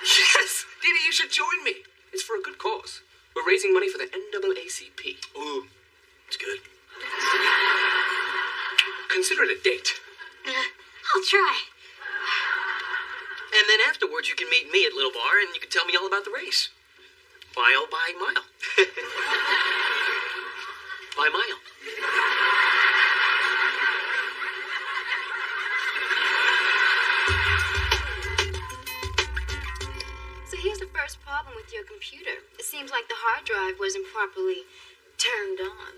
Yes! Didi, you should join me. It's for a good cause. We're raising money for the NAACP. Ooh, it's good. Consider it a date. I'll try. And then afterwards, you can meet me at Little Bar and you can tell me all about the race. Mile by mile. By mile. So here's the first problem with your computer. It seems like the hard drive wasn't properly turned on.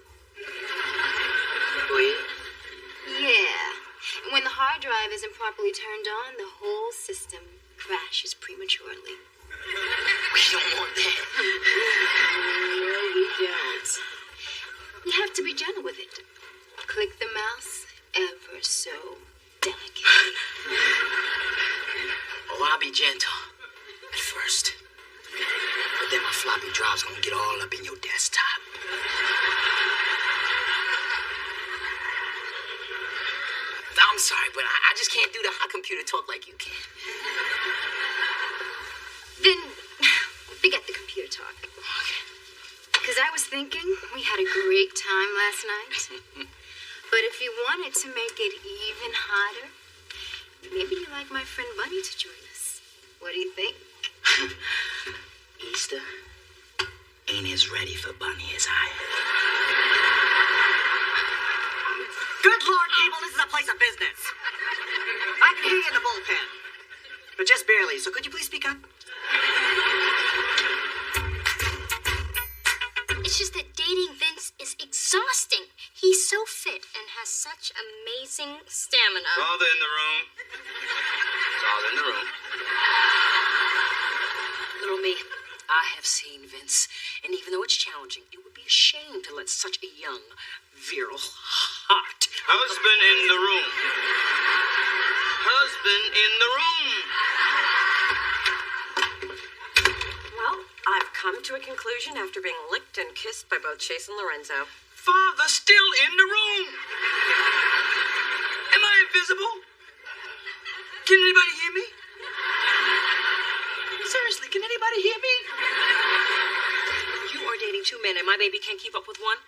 Oh, yeah? Yeah. And when the hard drive isn't properly turned on, the whole system crashes prematurely. We don't want that. No, we don't. You have to be gentle with it. Click the mouse ever so delicately. Oh, I'll be gentle. At first. But then my floppy drive's gonna get all up in your desktop. I'm sorry, but I just can't do the hot computer talk like you can. Then, forget the computer talk. Because I was thinking we had a great time last night. But if you wanted to make it even hotter, maybe you'd like my friend Bunny to join us. What do you think? Easter ain't as ready for Bunny as I am. Good Lord, people, this is a place of business. I can hear you in the bullpen. But just barely, so could you please speak up? It's just that dating Vince is exhausting. He's so fit and has such amazing stamina. Father in the room. Father in the room. Little me, I have seen Vince, and even though it's challenging, it would be a shame to let such a young, virile, hot Husband in the room. Husband in the room. Well, I've come to a conclusion after being licked and kissed by both Chase and Lorenzo. Father still in the room. Am I invisible? Can anybody hear me? Seriously, can anybody hear me? You are dating two men, and my baby can't keep up with one?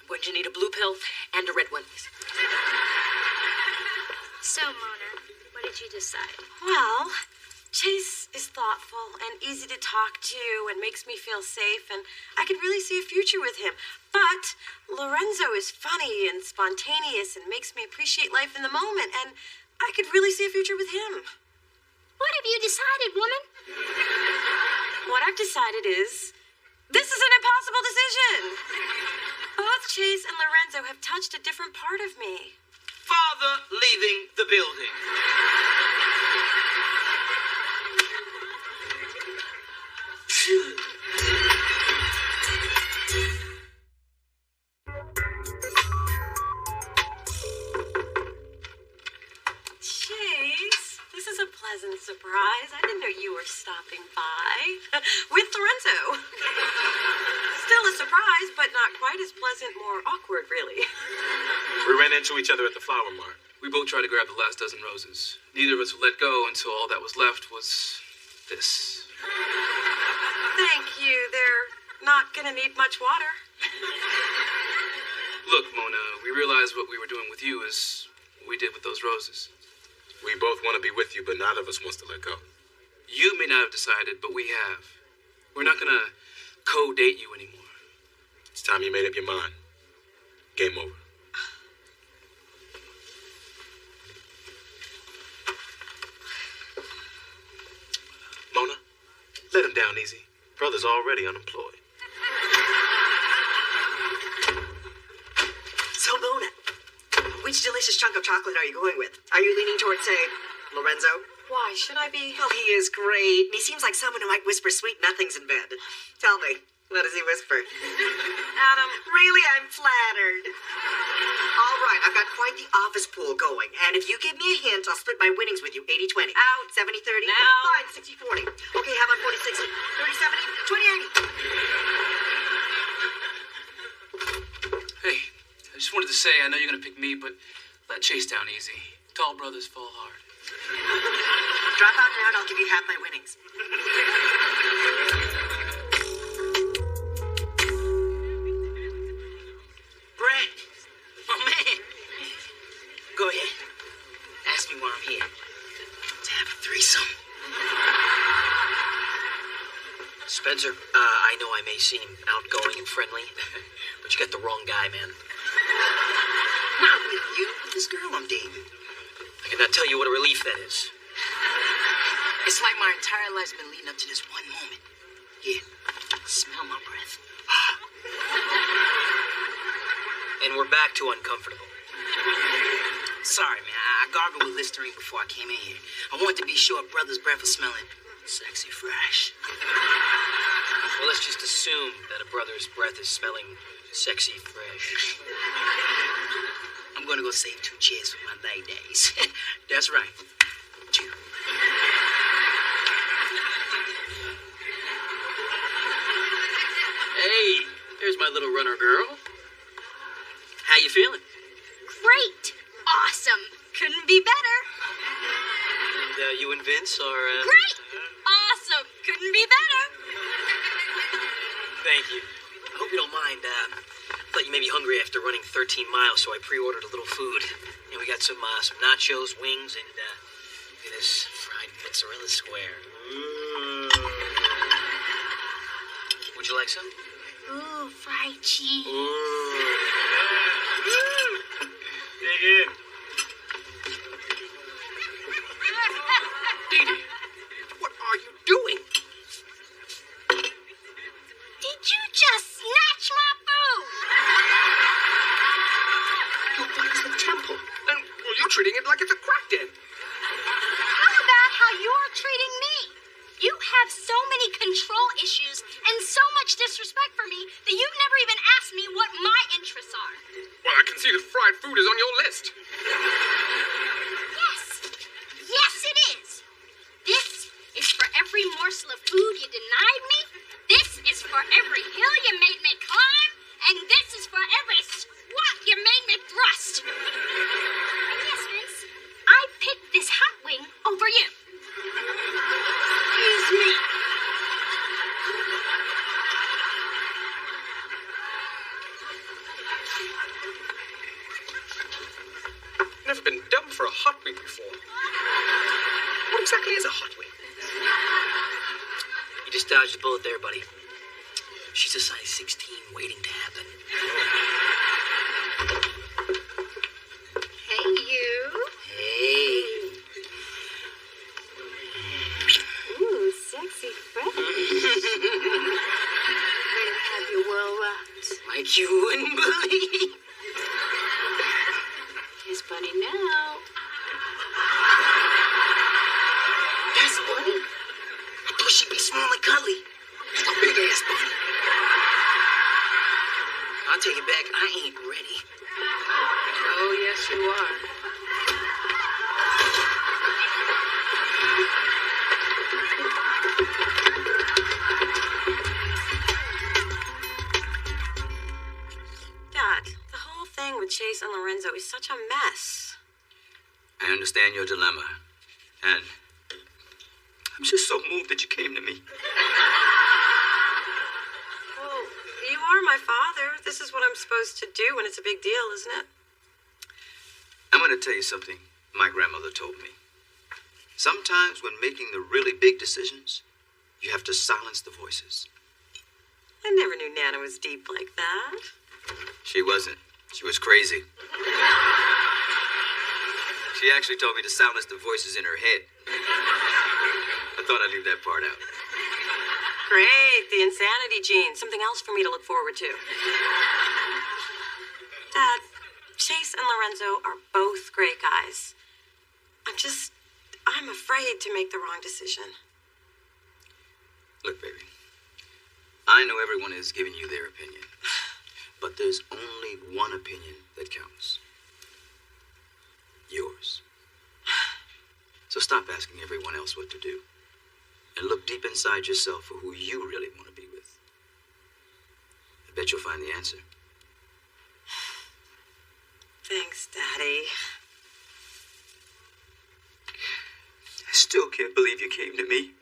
I'm going to need a blue pill and a red one. So, Mona, what did you decide? Well, Chase is thoughtful and easy to talk to and makes me feel safe, and I could really see a future with him. But Lorenzo is funny and spontaneous and makes me appreciate life in the moment, and I could really see a future with him. What have you decided, woman? What I've decided is, this is an impossible decision. Both Chase and Lorenzo have touched a different part of me. Father leaving the building. Chase, this is a pleasant surprise. I didn't know you were stopping by. With Lorenzo. Still a surprise, but not quite as pleasant, more awkward, really. We ran into each other at the flower mart. We both tried to grab the last dozen roses. Neither of us would let go until all that was left was this. Thank you. They're not gonna need much water. Look, Mona, we realized what we were doing with you is what we did with those roses. We both want to be with you, but neither of us wants to let go. You may not have decided, but we have. We're not gonna co-date you anymore. It's time you made up your mind. Game over. Mona, let him down easy. Brother's already unemployed. So, Mona, which delicious chunk of chocolate are you going with? Are you leaning towards, say, Lorenzo? Why should I be? Well, he is great. He seems like someone who might whisper sweet nothings in bed. Tell me, what does he whisper? Adam. Really, I'm flattered. All right, I've got quite the office pool going. And if you give me a hint, I'll split my winnings with you. 80-20. Out. 70-30. Now. Fine, 60-40. Okay, how about 40-60? 30-70? 20-80? Hey, I just wanted to say, I know you're gonna pick me, but let Chase down easy. Tall brothers fall hard. Drop out now and I'll give you half my winnings. Brett, my man. Go ahead. Ask me why I'm here. To have a threesome. Spencer, I know I may seem outgoing and friendly, but you got the wrong guy, man. Not with you, with this girl I'm dating. I cannot tell you what a relief that is. It's like my entire life's been leading up to this one moment. Here, smell my breath. And we're back to uncomfortable. Sorry, man. I gargled with Listerine before I came in here. I wanted to be sure a brother's breath was smelling sexy fresh. Well, let's just assume that a brother's breath is smelling sexy fresh. I'm gonna go save 2 chairs for my night days. That's right. 2. Hey, there's my little runner girl. How you feeling? Great. Awesome. Couldn't be better. And you and Vince are... Great. Awesome. Couldn't be better. Thank you. I hope you don't mind. Thought you may be hungry after running 13 miles, so I pre-ordered a little food. And we got some nachos, wings, and look at this fried mozzarella square. Would you like some? Ooh, fried cheese. Dig in. Didi, what are you doing? Did you just snatch my food? Your body's the temple. And well, you're treating it like it's a crack den. How about how you're treating me? You have so many control issues and so much disrespect for me that you've never even asked me what my interests are. Well, I can see that fried food is on your list. Yes. Yes, it is. This is for every morsel of food you denied me. This is for every hill you made me climb. And this is for every squat you made me thrust. And yes, Vince, I picked this hot wing over you. Excuse me. Never been dumb for a hot wing before. What exactly is a hot wing? just dodged a bullet there, buddy. She's a size 16 waiting to happen. Hey, you. Hey. Ooh, sexy fresh. Ready to have your world rocked. Like you wouldn't believe. Here's Bunny now. That's Bunny? I thought she'd be small and cuddly. That's a big ass Bunny. I'll take it back. I ain't ready. Oh, yes, you are. Dad, the whole thing with Chase and Lorenzo is such a mess. I understand your dilemma, and I'm just so moved that you came to me. Well, you are my father. This is what I'm supposed to do when it's a big deal, isn't it? I'm going to tell you something my grandmother told me. Sometimes when making the really big decisions, you have to silence the voices. I never knew Nana was deep like that. She wasn't. She was crazy. She actually told me to silence the voices in her head. I thought I'd leave that part out. Great, the insanity gene. Something else for me to look forward to. Dad, Chase and Lorenzo are both great guys. I'm afraid to make the wrong decision. Look, baby, I know everyone is giving you their opinion, but there's only one opinion that counts. Yours. So stop asking everyone else what to do, and look deep inside yourself for who you really want to be with. I bet you'll find the answer. Thanks, Daddy. I still can't believe you came to me.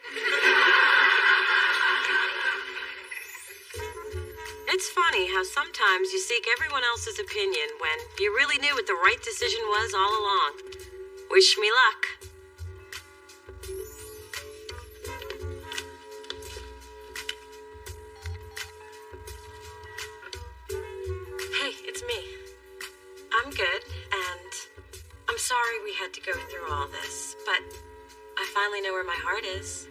It's funny how sometimes you seek everyone else's opinion when you really knew what the right decision was all along. Wish me luck. Hey, it's me. I'm good, and I'm sorry we had to go through all this, but I finally know where my heart is.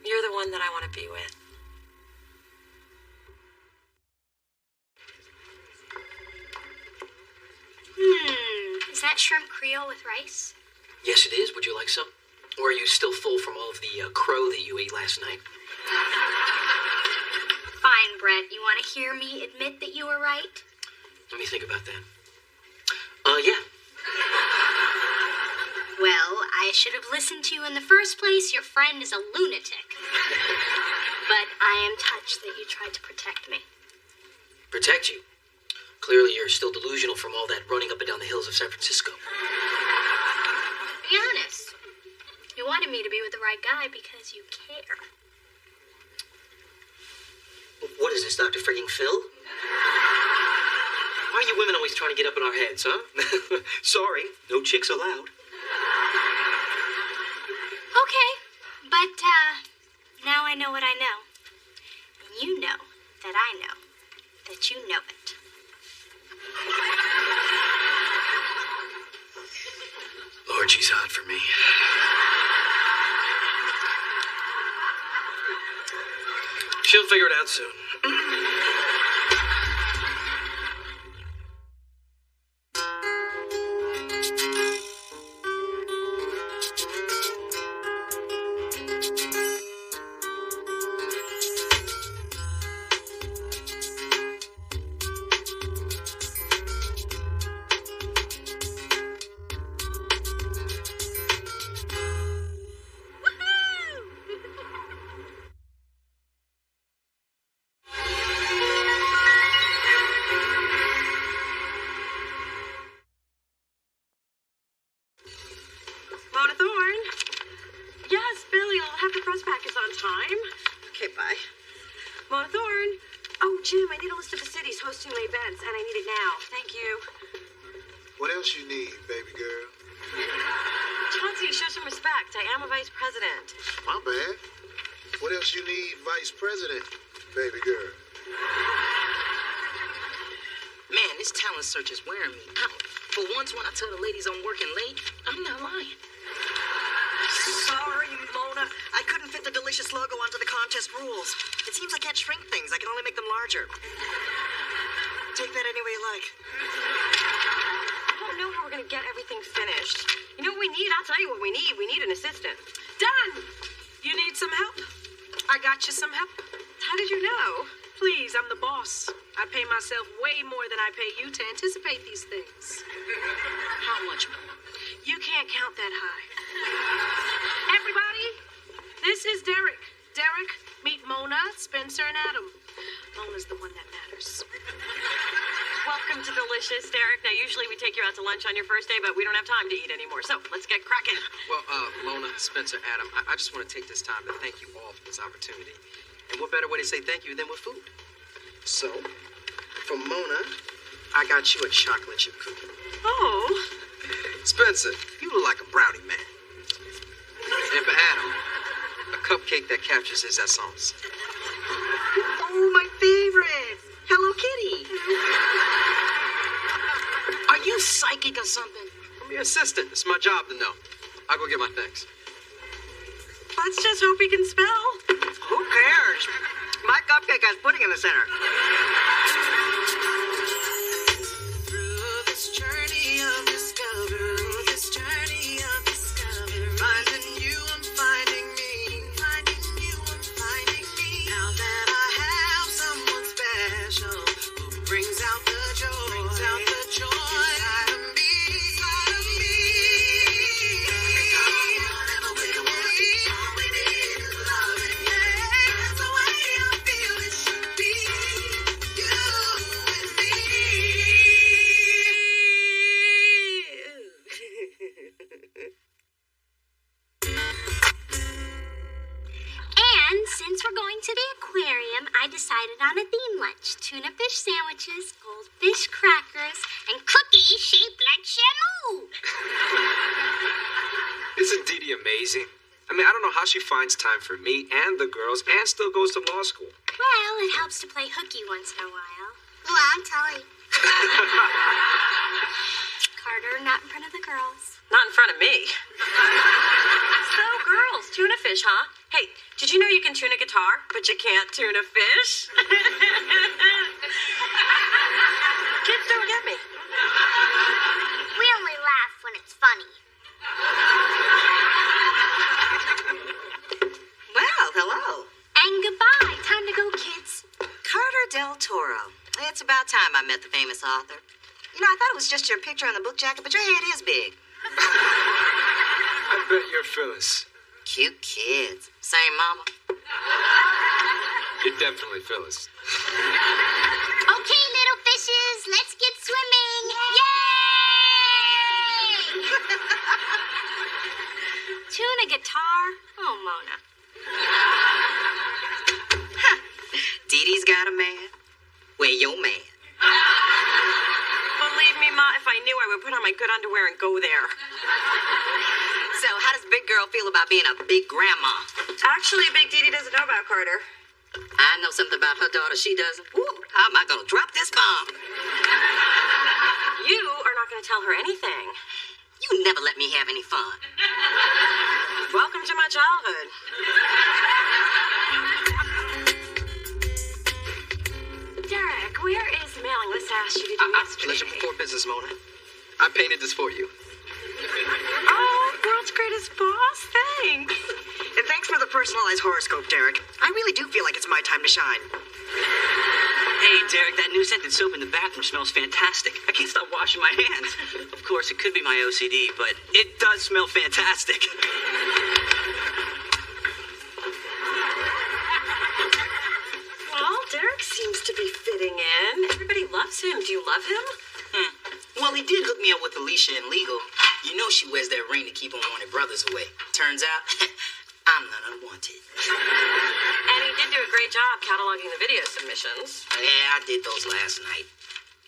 You're the one that I want to be with. Is that shrimp Creole with rice? Yes, it is. Would you like some? Or are you still full from all of the crow that you ate last night? Fine, Brett. You want to hear me admit that you were right? Let me think about that. Yeah. Well, I should have listened to you in the first place. Your friend is a lunatic. But I am touched that you tried to protect me. Protect you? Clearly you're still delusional from all that running up and down the hills of San Francisco. Be honest. You wanted me to be with the right guy because you care. What is this, Dr. Frigging Phil? Why are you women always trying to get up in our heads, huh? Sorry, no chicks allowed. Okay, but now I know what I know. And you know that I know that you know it. Lord, she's hot for me. She'll figure it out soon. Mona Thorne? Yes, Billy, I'll have the press package on time. Okay, bye. Mona Thorne? Oh, Jim, I need a list of the cities hosting the events, and I need it now. Thank you. What else you need, baby girl? Chauncey, show some respect. I am a vice president. My bad. What else you need, Vice President, baby girl? Man, this talent search is wearing me out. For once, when I tell the ladies I'm working late, I'm not lying. Sorry, Mona. I couldn't fit the delicious logo onto the contest rules. It seems I can't shrink things. I can only make them larger. Take that any way you like. I don't know how we're gonna get everything finished. You know what we need? I'll tell you what we need. We need an assistant. Done! You need some help? I got you some help. How did you know? Please, I'm the boss. I pay myself way more than I pay you to anticipate these things. How much more? You can't count that high. Everybody, this is Derek. Derek, meet Mona, Spencer, and Adam. Mona's the one that matters. Welcome to Delicious, Derek. Now, usually we take you out to lunch on your first day, but we don't have time to eat anymore. So, let's get cracking. Well, Mona, Spencer, Adam, I just want to take this time to thank you all for this opportunity. And what better way to say thank you than with food? So, for Mona, I got you a chocolate chip cookie. Oh. Spencer, you look like a brownie man. And for Adam, a cupcake that captures his essence. Oh, my favorite. Hello Kitty. Are you psychic or something? I'm your assistant. It's my job to know. I'll go get my things. Let's just hope he can spell. Who cares? My cupcake has pudding in the center. Through this journey of discovery, finding you and finding me, now that I have someone special who brings out the joy, inside of me. Whatever we want, all we need is love, yeah, that's the way I feel it should be, you and And since we're going to the aquarium, I decided on a theme lunch. Tuna fish sandwiches, goldfish crackers, and cookies shaped like Shamu. Isn't Dee Dee amazing? I mean, I don't know how she finds time for me and the girls and still goes to law school. Well, it helps to play hooky once in a while. Well, I'm telling. Carter, not in front of the girls. Not in front of me. So, girls, tuna fish, huh? Hey, did you know you can tune a guitar, but you can't tune a fish? Kids don't get me. We only laugh when it's funny. Well, hello. And goodbye. Time to go, kids. Carter Del Toro. It's about time I met the famous author. You know, I thought it was just your picture on the book jacket, but your head is big. I bet you're Phyllis. Cute kids. Same mama. You're definitely Phyllis. Okay, little fishes, let's get swimming. Yay! Tune a guitar? Oh, Mona. Dee Dee's got a man. Where your man? Believe me, Ma, if I knew, I would put on my good underwear and go there. So, how does Big Girl feel about being a big grandma? Actually, Big Dee Dee doesn't know about Carter. I know something about her daughter she doesn't. Woo, how am I going to drop this bomb? You are not going to tell her anything. You never let me have any fun. Welcome to my childhood. Derek, where is the mailing list I asked you to do yesterday? Pleasure before business, Mona. I painted this for you. Oh, world's greatest boss, thanks. And thanks for the personalized horoscope, Derek. I really do feel like it's my time to shine. Hey, Derek, that new scented soap in the bathroom smells fantastic. I can't stop washing my hands. Of course, it could be my OCD, but it does smell fantastic. Well, Derek seems to be fitting in. Everybody loves him. Do you love him? Well, he did hook me up with Alicia in legal. You know she wears that ring to keep unwanted brothers away. Turns out, I'm not unwanted. And he did do a great job cataloging the video submissions. Yeah, I did those last night.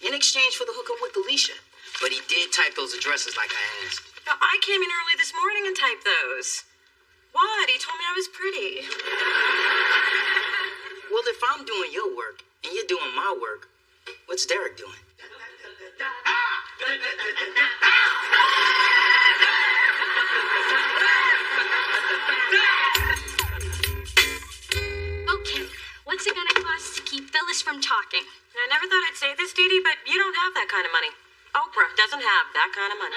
In exchange for the hookup with Alicia. But he did type those addresses like I asked. Now, I came in early this morning and typed those. What? He told me I was pretty. Well, if I'm doing your work and you're doing my work, what's Derek doing? Okay, what's it gonna cost to keep Phyllis from talking? I never thought I'd say this, Dee Dee, but you don't have that kind of money. Oprah doesn't have that kind of money.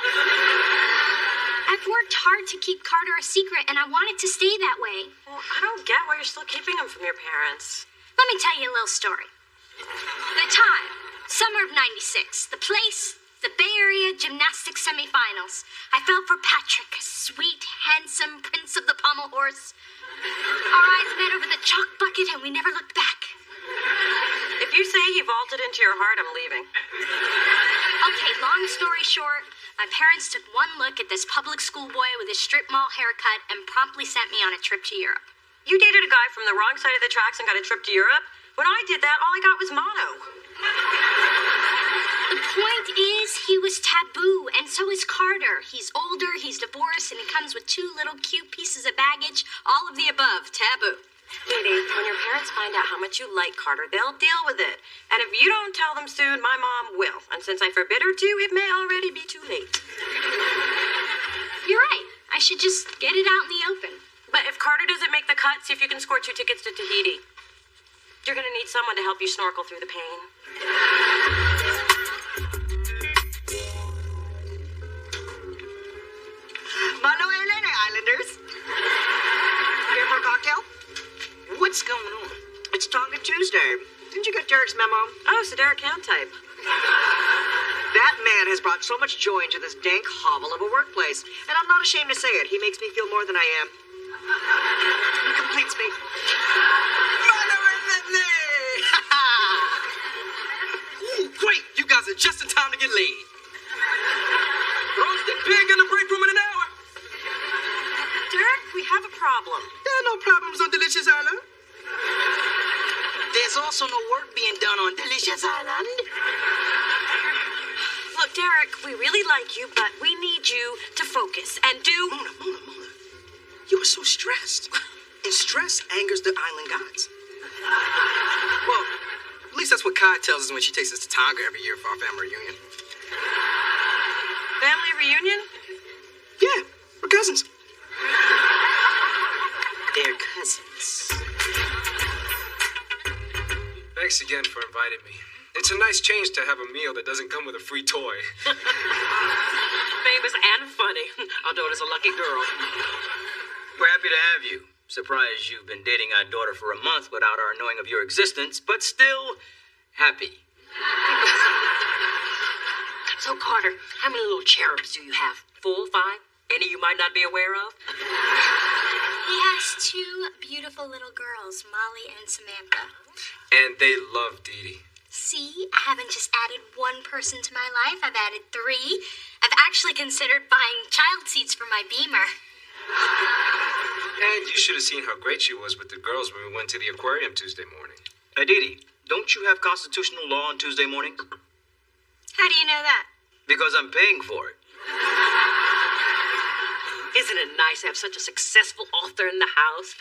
I've worked hard to keep Carter a secret, and I want it to stay that way. Well, I don't get why you're still keeping him from your parents. Let me tell you a little story. The time, summer of '96. The place, the Bay Area Gymnastics semifinals. I fell for Patrick, a sweet, handsome prince of the pommel horse. Our eyes met over the chalk bucket, and we never looked back. If you say he vaulted into your heart, I'm leaving. Okay, long story short, my parents took one look at this public school boy with his strip mall haircut and promptly sent me on a trip to Europe. You dated a guy from the wrong side of the tracks and got a trip to Europe? When I did that, all I got was mono. The point is, he was taboo, and so is Carter. He's older, he's divorced, and he comes with 2 little cute pieces of baggage. All of the above, taboo. Dee Dee, when your parents find out how much you like Carter, they'll deal with it. And if you don't tell them soon, my mom will. And since I forbid her to, it may already be too late. You're right. I should just get it out in the open. But if Carter doesn't make the cut, see if you can score 2 tickets to Tahiti. You're gonna need someone to help you snorkel through the pain. Malo Elene Islanders. Here for a cocktail? What's going on? It's Tonga Tuesday. Didn't you get Derek's memo? Oh, so Derek can type. That man has brought so much joy into this dank hovel of a workplace. And I'm not ashamed to say it. He makes me feel more than I am. He completes me. Malo Elene! Ooh, great! You guys are just in time to get laid. Roasted pig in the break room in an hour. Derek, we have a problem. There are no problems on Delicious Island. There's also no work being done on Delicious Island. Look, Derek, we really like you, but we need you to focus and do... Mona. You were so stressed. And stress angers the island gods. Well, at least that's what Kai tells us when she takes us to Tonga every year for our family reunion. Family reunion? Yeah, we're cousins. They're cousins. Thanks again for inviting me. It's a nice change to have a meal that doesn't come with a free toy. Famous and funny. Our daughter's a lucky girl. We're happy to have you. Surprised you've been dating our daughter for a month without our knowing of your existence, but still happy. So, Carter, how many little cherubs do you have? 4, 5? Any you might not be aware of? He has 2 beautiful little girls, Molly and Samantha. And they love Dee Dee. See, I haven't just added 1 person to my life, I've added 3. I've actually considered buying child seats for my Beamer. And you should have seen how great she was with the girls when we went to the aquarium Tuesday morning. Dee Dee, don't you have constitutional law on Tuesday morning? How do you know that? Because I'm paying for it. Isn't it nice to have such a successful author in the house?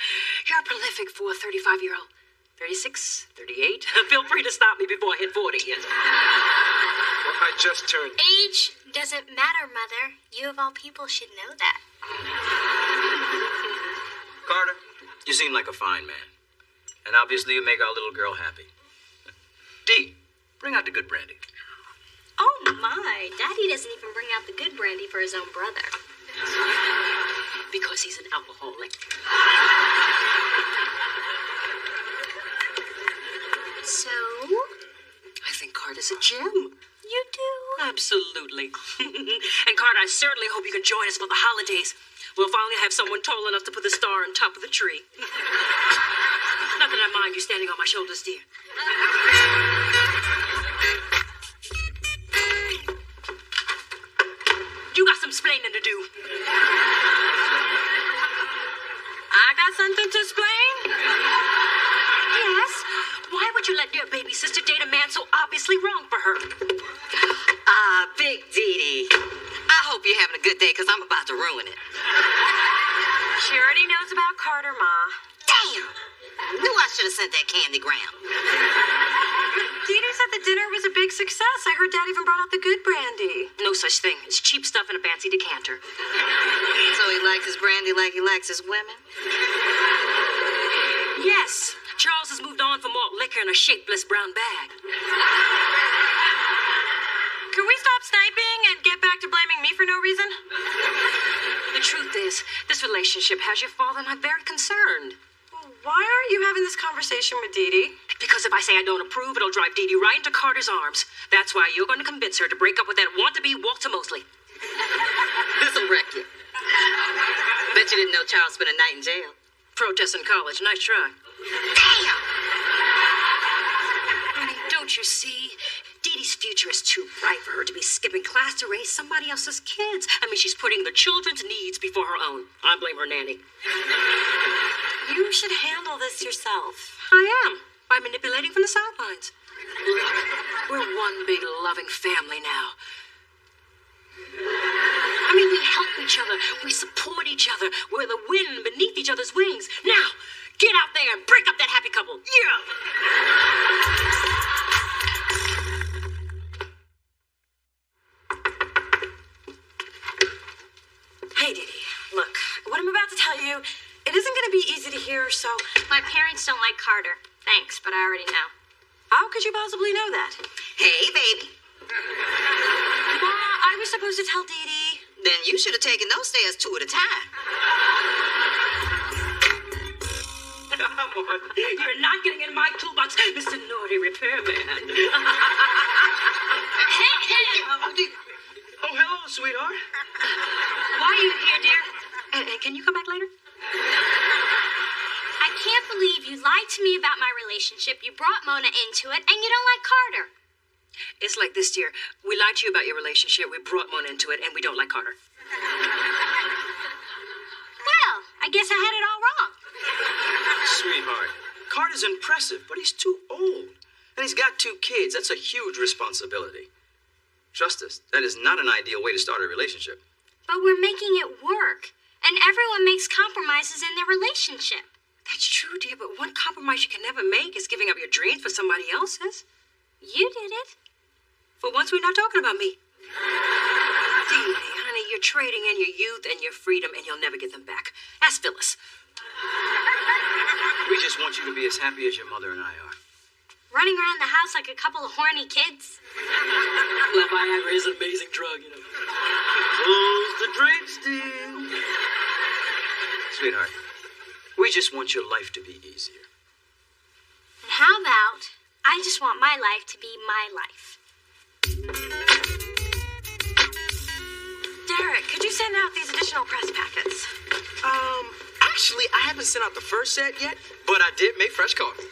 You're prolific for a 35-year-old. 36, 38. Feel free to stop me before I hit 40. Yes. Well, I just turned... Age doesn't matter, Mother. You of all people should know that. Carter, you seem like a fine man. And obviously you make our little girl happy. Dee, bring out the good brandy. Oh my, Daddy doesn't even bring out the good brandy for his own brother. Because he's an alcoholic. So? I think Carter's a gem. You do? Absolutely. And Carter, I certainly hope you can join us for the holidays. We'll finally have someone tall enough to put the star on top of the tree. Not that I mind you standing on my shoulders, dear. You got some splaining to do. I got something to explain? Yes? Why would you let your baby sister date a man so obviously wrong for her? Big Dee Dee. I hope you're having a good day, because I'm about to ruin it. She She already knows about Carter, Ma. Damn! Knew I should have sent that candygram. Dee Dee said the dinner was a big success. I heard Dad even brought out the good brandy. No such thing. It's cheap stuff in a fancy decanter. So he likes his brandy like he likes his women? Yes. Charles has moved on from malt liquor in a shapeless brown bag. Can we stop sniping and get back to blaming me for no reason? The truth is, this relationship has your father and I very concerned. Well, why aren't you having this conversation with Dee Dee? Because if I say I don't approve, it'll drive Dee Dee right into Carter's arms. That's why you're going to convince her to break up with that want-to-be Walter Mosley. This'll wreck you. Bet you didn't know Charles spent a night in jail. Protest in college. Nice try. Damn! Honey, don't you see? Dee Dee's future is too bright for her to be skipping class to raise somebody else's kids. I mean, she's putting the children's needs before her own. I blame her nanny. You should handle this yourself. I am, by manipulating from the sidelines. We're one big loving family now. I mean, we help each other. We support each other. We're the wind beneath each other's wings. Now, get out there and break up that happy couple. Yeah! Hey, Dee Dee, look, what I'm about to tell you, it isn't going to be easy to hear, so... My parents don't like Carter. Thanks, but I already know. How could you possibly know that? Hey, baby. Ma, I was supposed to tell Dee Dee. Then you should have taken those stairs 2 at a time. Come on. You're not getting in my toolbox, Mr. Naughty Repairman. Oh, hello, sweetheart. Why are you here, dear? And can you come back later? I can't believe you lied to me about my relationship. You brought Mona into it, and you don't like Carter. It's like this, dear. We lied to you about your relationship. We brought Mona into it, and we don't like Carter. Well, I guess I had it all wrong. Sweetheart, Carter's impressive, but he's too old. And he's got 2 kids. That's a huge responsibility. Trust us, that is not an ideal way to start a relationship. But we're making it work. And everyone makes compromises in their relationship. That's true, dear, but one compromise you can never make is giving up your dreams for somebody else's. You did it. For once, we're not talking about me. Dee Dee, honey, you're trading in your youth and your freedom, and you'll never get them back. Ask Phyllis. We just want you to be as happy as your mother and I are. Running around the house like a couple of horny kids. Well, Viagra is an amazing drug, you know. Close the drapes, dear. Sweetheart, we just want your life to be easier. And how about I just want my life to be my life? Derek, could you send out these additional press packets? Actually, I haven't sent out the first set yet, but I did make fresh coffee.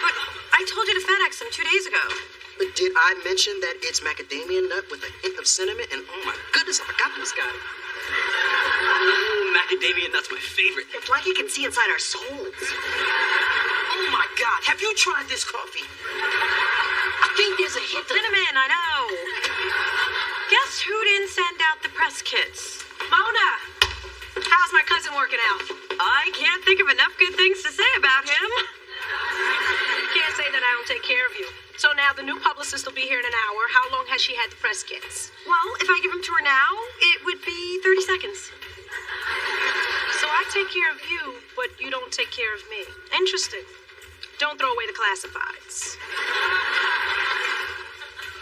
But I told you to FedEx them 2 days ago. But did I mention that it's macadamia nut with a hint of cinnamon? And oh my goodness, I forgot this guy. Oh, macadamia nut's my favorite. It's like you can see inside our souls. Oh my God, have you tried this coffee? I think there's a hint of cinnamon, I know. Guess who didn't send out the press kits? Mona! How's my cousin working out? I can't think of enough good things to say about him. You can't say that I don't take care of you. So now the new publicist will be here in an hour. How long has she had the press kits? Well, if I give them to her now, it would be 30 seconds. So I take care of you, but you don't take care of me. Interesting. Don't throw away the classifieds.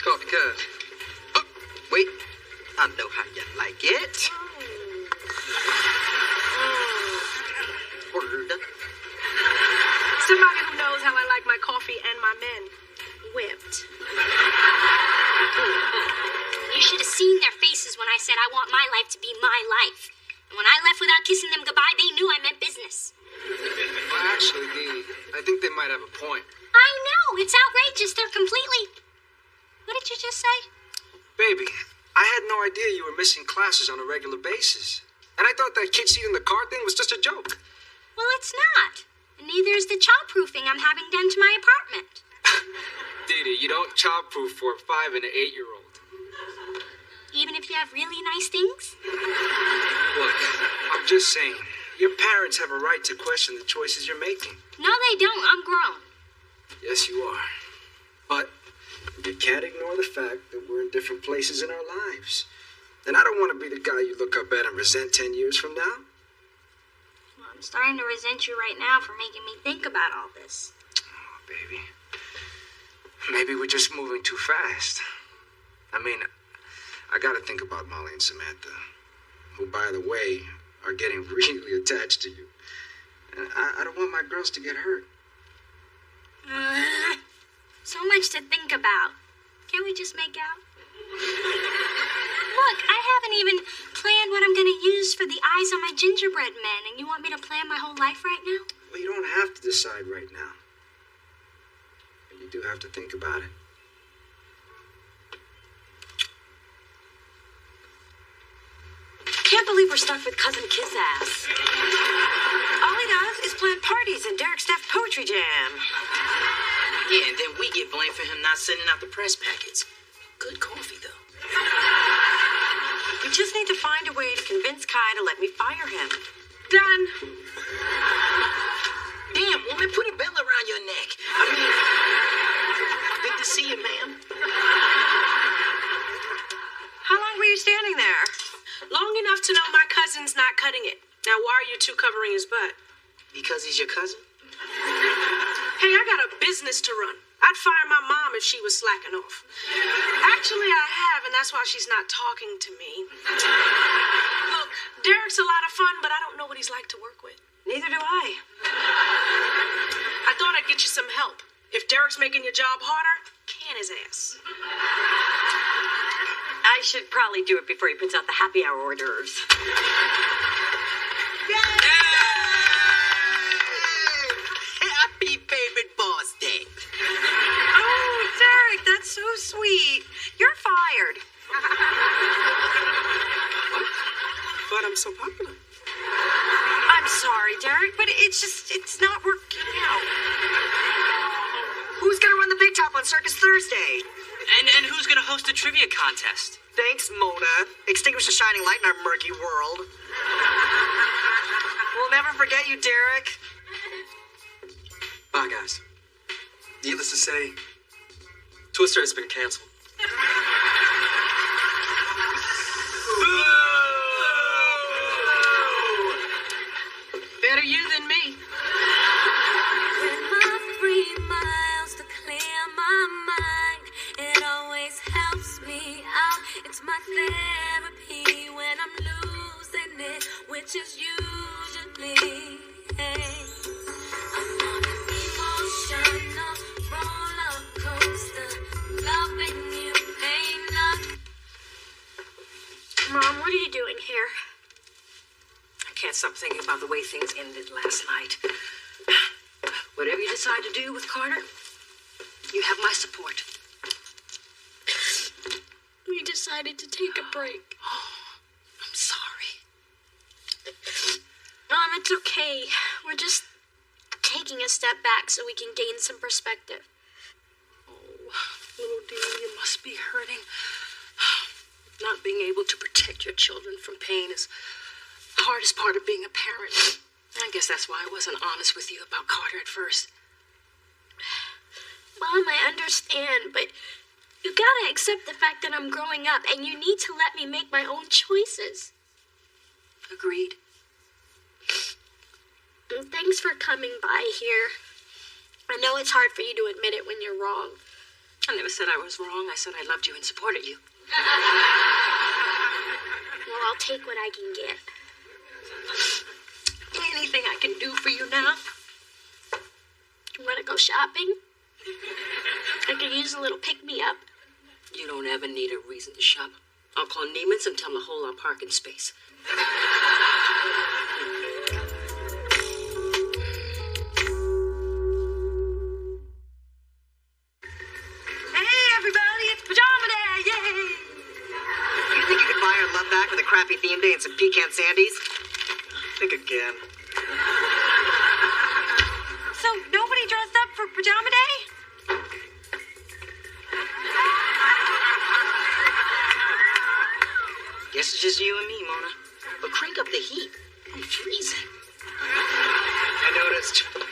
coffee cup. Oh, wait, I know how you like it. Word. Somebody who knows how I like my coffee and my men. Whipped. You should have seen their faces when I said I want my life to be my life. And when I left without kissing them goodbye, they knew I meant business. Well, actually, Dee, I think they might have a point. I know. It's outrageous. They're completely... What did you just say? Baby, I had no idea you were missing classes on a regular basis. And I thought that kid seat in the car thing was just a joke. Well, it's not. And neither is the childproofing I'm having done to my apartment. Dee, you don't childproof for a 5 and an 8-year-old. Even if you have really nice things? Look, I'm Just saying, your parents have a right to question the choices you're making. No, they don't. I'm grown. Yes, you are. But you can't ignore the fact that we're in different places in our lives. And I don't want to be the guy you look up at and resent 10 years from now. Well, I'm starting to resent you right now for making me think about all this. Oh, baby. Maybe we're just moving too fast. I mean, I gotta think about Molly and Samantha, who, by the way, are getting really attached to you. And I don't want my girls to get hurt. So much to think about. Can't we just make out? Look, I haven't even planned what I'm going to use for the eyes on my gingerbread men, and you want me to plan my whole life right now? Well, you don't have to decide right now. But you do have to think about it. Can't believe we're stuck with Cousin Kiss Ass. All he does is plan parties and Derek Steph Poetry Jam. Yeah, and then we get blamed for him not sending out the press packets. Good coffee, though. We just need to find a way to convince Kai to let me fire him. Done. Damn, woman, put a bell around your neck. I mean, good to see you, ma'am. How long were you standing there? Long enough to know my cousin's not cutting it. Now, why are you two covering his butt? Because he's your cousin? Hey, I got a business to run. I'd fire my mom if she was slacking off. Actually, I have, and that's why she's not talking to me. Look, Derek's a lot of fun, but I don't know what he's like to work with. Neither do I. I thought I'd get you some help. If Derek's making your job harder, can his ass. I should probably do it before he puts out the happy hour hors d'oeuvres. Happy favorite boss day. Oh, Derek, that's so sweet. You're fired. But I'm so popular. I'm sorry, Derek, but it's not working out. Who's gonna run the big top on Circus Thursday? And who's gonna host a trivia contest? Thanks, Mona. Extinguish the shining light in our murky world. We'll never forget you, Derek. Bye, guys. Needless to say, Twister has been canceled. Better you than me. My 3 miles to clear my mind. It always helps me out. It's my therapy when I'm losing it, which is usually. I'm on an emotional roller coaster. Loving you ain't nothing. Mom, what are you doing here? I can't stop thinking about the way things ended last night. Whatever you decide to do with Carter, you have my support. We decided to take a break. I'm sorry. Mom, it's okay. We're just taking a step back so we can gain some perspective. Oh, little Dee, you must be hurting. Not being able to protect your children from pain is the hardest part of being a parent. I guess that's why I wasn't honest with you about Carter at first. Mom, I understand, but you gotta accept the fact that I'm growing up, and you need to let me make my own choices. Agreed. And thanks for coming by here. I know it's hard for you to admit it when you're wrong. I never said I was wrong. I said I loved you and supported you. Well, I'll take what I can get. Anything I can do for you now? You wanna go shopping? I could use a little pick-me-up. You don't ever need a reason to shop. I'll call Neiman's and tell them to hold our parking space. Hey, everybody, it's Pajama Day! Yay! You think you could buy your love back with a crappy theme day and some pecan sandies? Think again. So nobody dressed up for Pajama Day? Guess it's just you and me, Mona. But crank up the heat. I'm freezing. I noticed.